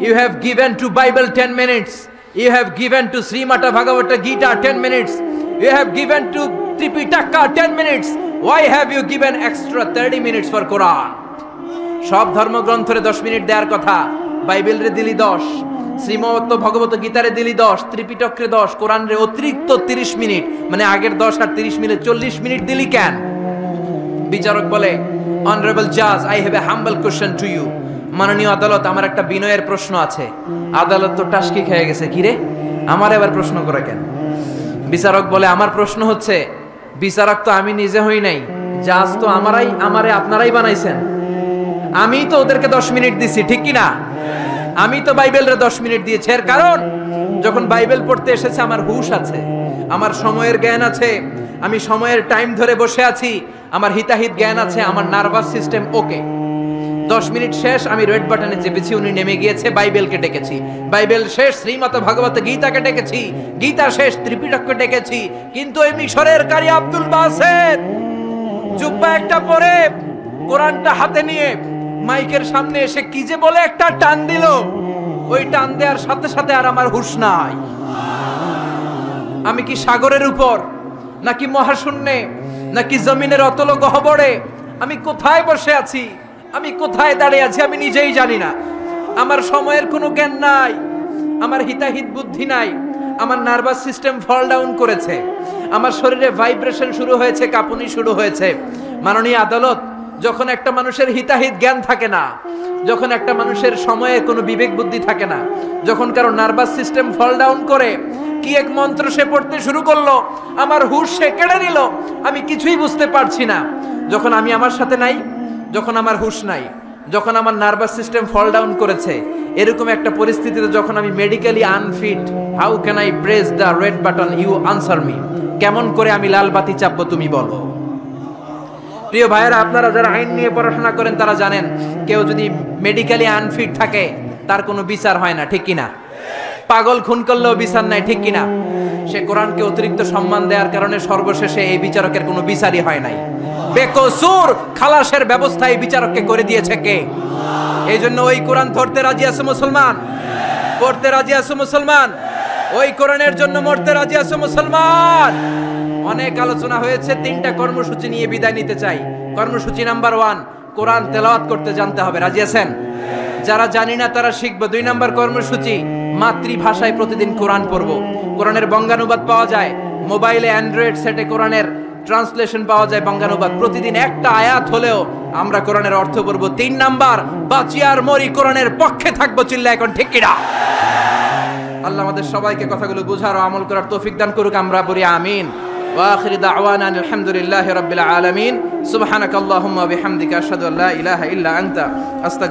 You have given to Bible 10 minutes. You have given to Srimata Bhagavata Gita 10 minutes. You have given to Tripitaka 10 minutes. Why have you given extra 30 minutes for Quran? সব ধর্মগ্রন্থরে 10 minute দেওয়ার কথা, বাইবেলরে দিলি 10, শ্রীমত ভগবত গীতারে দিলি 10, ত্রিপিটকরে 10, কোরআনরে অতিরিক্ত 30 minute, মানে আগের 10 আর 30 minute 40 minute দিলি কেন? বিচারক বলে, অনারেবল জাজ, I have a humble question to you. মাননীয় আদালত, আমার একটা বিনয়ের প্রশ্ন আছে। আদালত তো টাসকি খেয়ে গেছে, কি রে আমার এবার প্রশ্ন করে কেন? বিচারক বলে, আমার প্রশ্ন হচ্ছে, বিচারক তো আমি নিজে হই নাই, জাজ তো আমারে আপনারাই বানাইছেন। আমি তো ওদেরকে 10 মিনিট দিছি, ঠিক কি না? আমি তো বাইবেলরে 10 মিনিট দিয়েছি। এর কারণ, যখন বাইবেল পড়তে এসেছে আমার হুশ আছে, আমার সময়ের জ্ঞান আছে, আমি সময়ের টাইম ধরে বসে আছি, আমার হিতাহিত জ্ঞান আছে, আমার নার্ভাস সিস্টেম ওকে। 10 মিনিট শেষ, আমি রেড বাটনে চেপেছি, উনি নেমে গিয়েছে, বাইবেলকে ডেকেছি। বাইবেল শেষ, শ্রীমত ভগবত গীতাকে ডেকেছি। গীতা শেষ, ত্রিপিটককে ডেকেছি। কিন্তু এই মিশরের কারি আব্দুল বাসেদ জুব্বা একটা পরে কোরআনটা হাতে নিয়ে মাইকের সামনে এসে কি যে বলে একটা টান দিল, ওই টান দেওয়ার সাথে সাথে আর আমার হুঁশ নাই। আমি কি সাগরের উপর, নাকি মহাশূন্যে, নাকি জমিনের অতল গহ্বরে? আমি কোথায় বসে আছি, আমি কোথায় দাঁড়িয়ে আছি, আমি নিজেই জানি না। আমার সময়ের কোনো জ্ঞান নাই, আমার হিতাহিত বুদ্ধি নাই, আমার নার্ভাস সিস্টেম ফল ডাউন করেছে, আমার শরীরে ভাইব্রেশন শুরু হয়েছে, কাঁপুনি শুরু হয়েছে। মাননীয় আদালত, যখন একটা মানুষের হিতাহিত জ্ঞান থাকে না, যখন একটা মানুষের সময়ে কোনো বিবেক বুদ্ধি থাকে না, যখন কারো নার্ভাস সিস্টেম ফল ডাউন করে, কি এক মন্ত্র সে পড়তে শুরু করলো, আমার হুঁশ সে কেড়ে নিল, আমি কিছুই বুঝতে পারছি না। যখন আমি আমার সাথে নাই, যখন আমার হুঁশ নাই, যখন আমার নার্ভাস সিস্টেম ফল ডাউন করেছে, এরকম একটা পরিস্থিতিতে যখন আমি medically unfit, how can I press the red button, you answer me, কেমন করে আমি লাল বাতি চাপবো তুমি বলো। প্রিয় ভাইয়েরা, আপনারা যারা আইন নিয়ে পড়াশোনা করেন তারা জানেন, কেউ যদি মেডিকেলি আনফিট থাকে তার কোনো বিচার হয় না, ঠিক কিনা? পাগল খুন করলেও বিচার নাই, ঠিক কিনা? সে কোরআনকে অতিরিক্ত সম্মান দেওয়ার কারণে সর্বশেষে এই বিচারকের কোনো বিচারই হয় নাই। বেকসুর খালাসের ব্যবস্থা এই বিচারককে করে দিয়েছে কে? এই জন্য ওই কোরআন ধরতে রাজি আছে মুসলমান, পড়তে রাজি আছে মুসলমান, ওই কোরআনের জন্য মরতে রাজি আছে মুসলমান। অনেক আলোচনা হয়েছে, 3টা কর্মসূচি নিয়ে বিদায় নিতে চাই। কর্মসূচি নাম্বার 1, কোরআন তেলাওয়াত করতে জানতে হবে, রাজি আছেন? যারা জানি না তারা শিখবো। 2 নাম্বার কর্মসূচি, মাতৃভাষায় প্রতিদিন কোরআন পড়বো। কোরআনের বঙ্গানুবাদ পাওয়া যায় মোবাইলে, অ্যান্ড্রয়েড সেটে কোরআনের ট্রান্সলেশন পাওয়া যায় বঙ্গানুবাদ। প্রতিদিন একটা আয়াত হলেও আমরা কোরআনের অর্থ পড়বো। 3 নাম্বার, বাঁচি আর মরি কোরআনের পক্ষে থাকবো, চিল্লা এখন ঠিক কিনা? আল্লাহ আমাদের সবাইকে কথাগুলো বুঝার ও আমল করার তৌফিক দান করুক, আমরা বলি আমিন। ওয়া আখিরু দাওয়ানা আলহামদুলিল্লাহি রাব্বিল আলামিন। সুবহানাকাল্লাহুম্মা ওয়া বিহামদিকা আশহাদু আল্লা ইলাহা ইল্লা আনতা আস্তাগফিরুকা।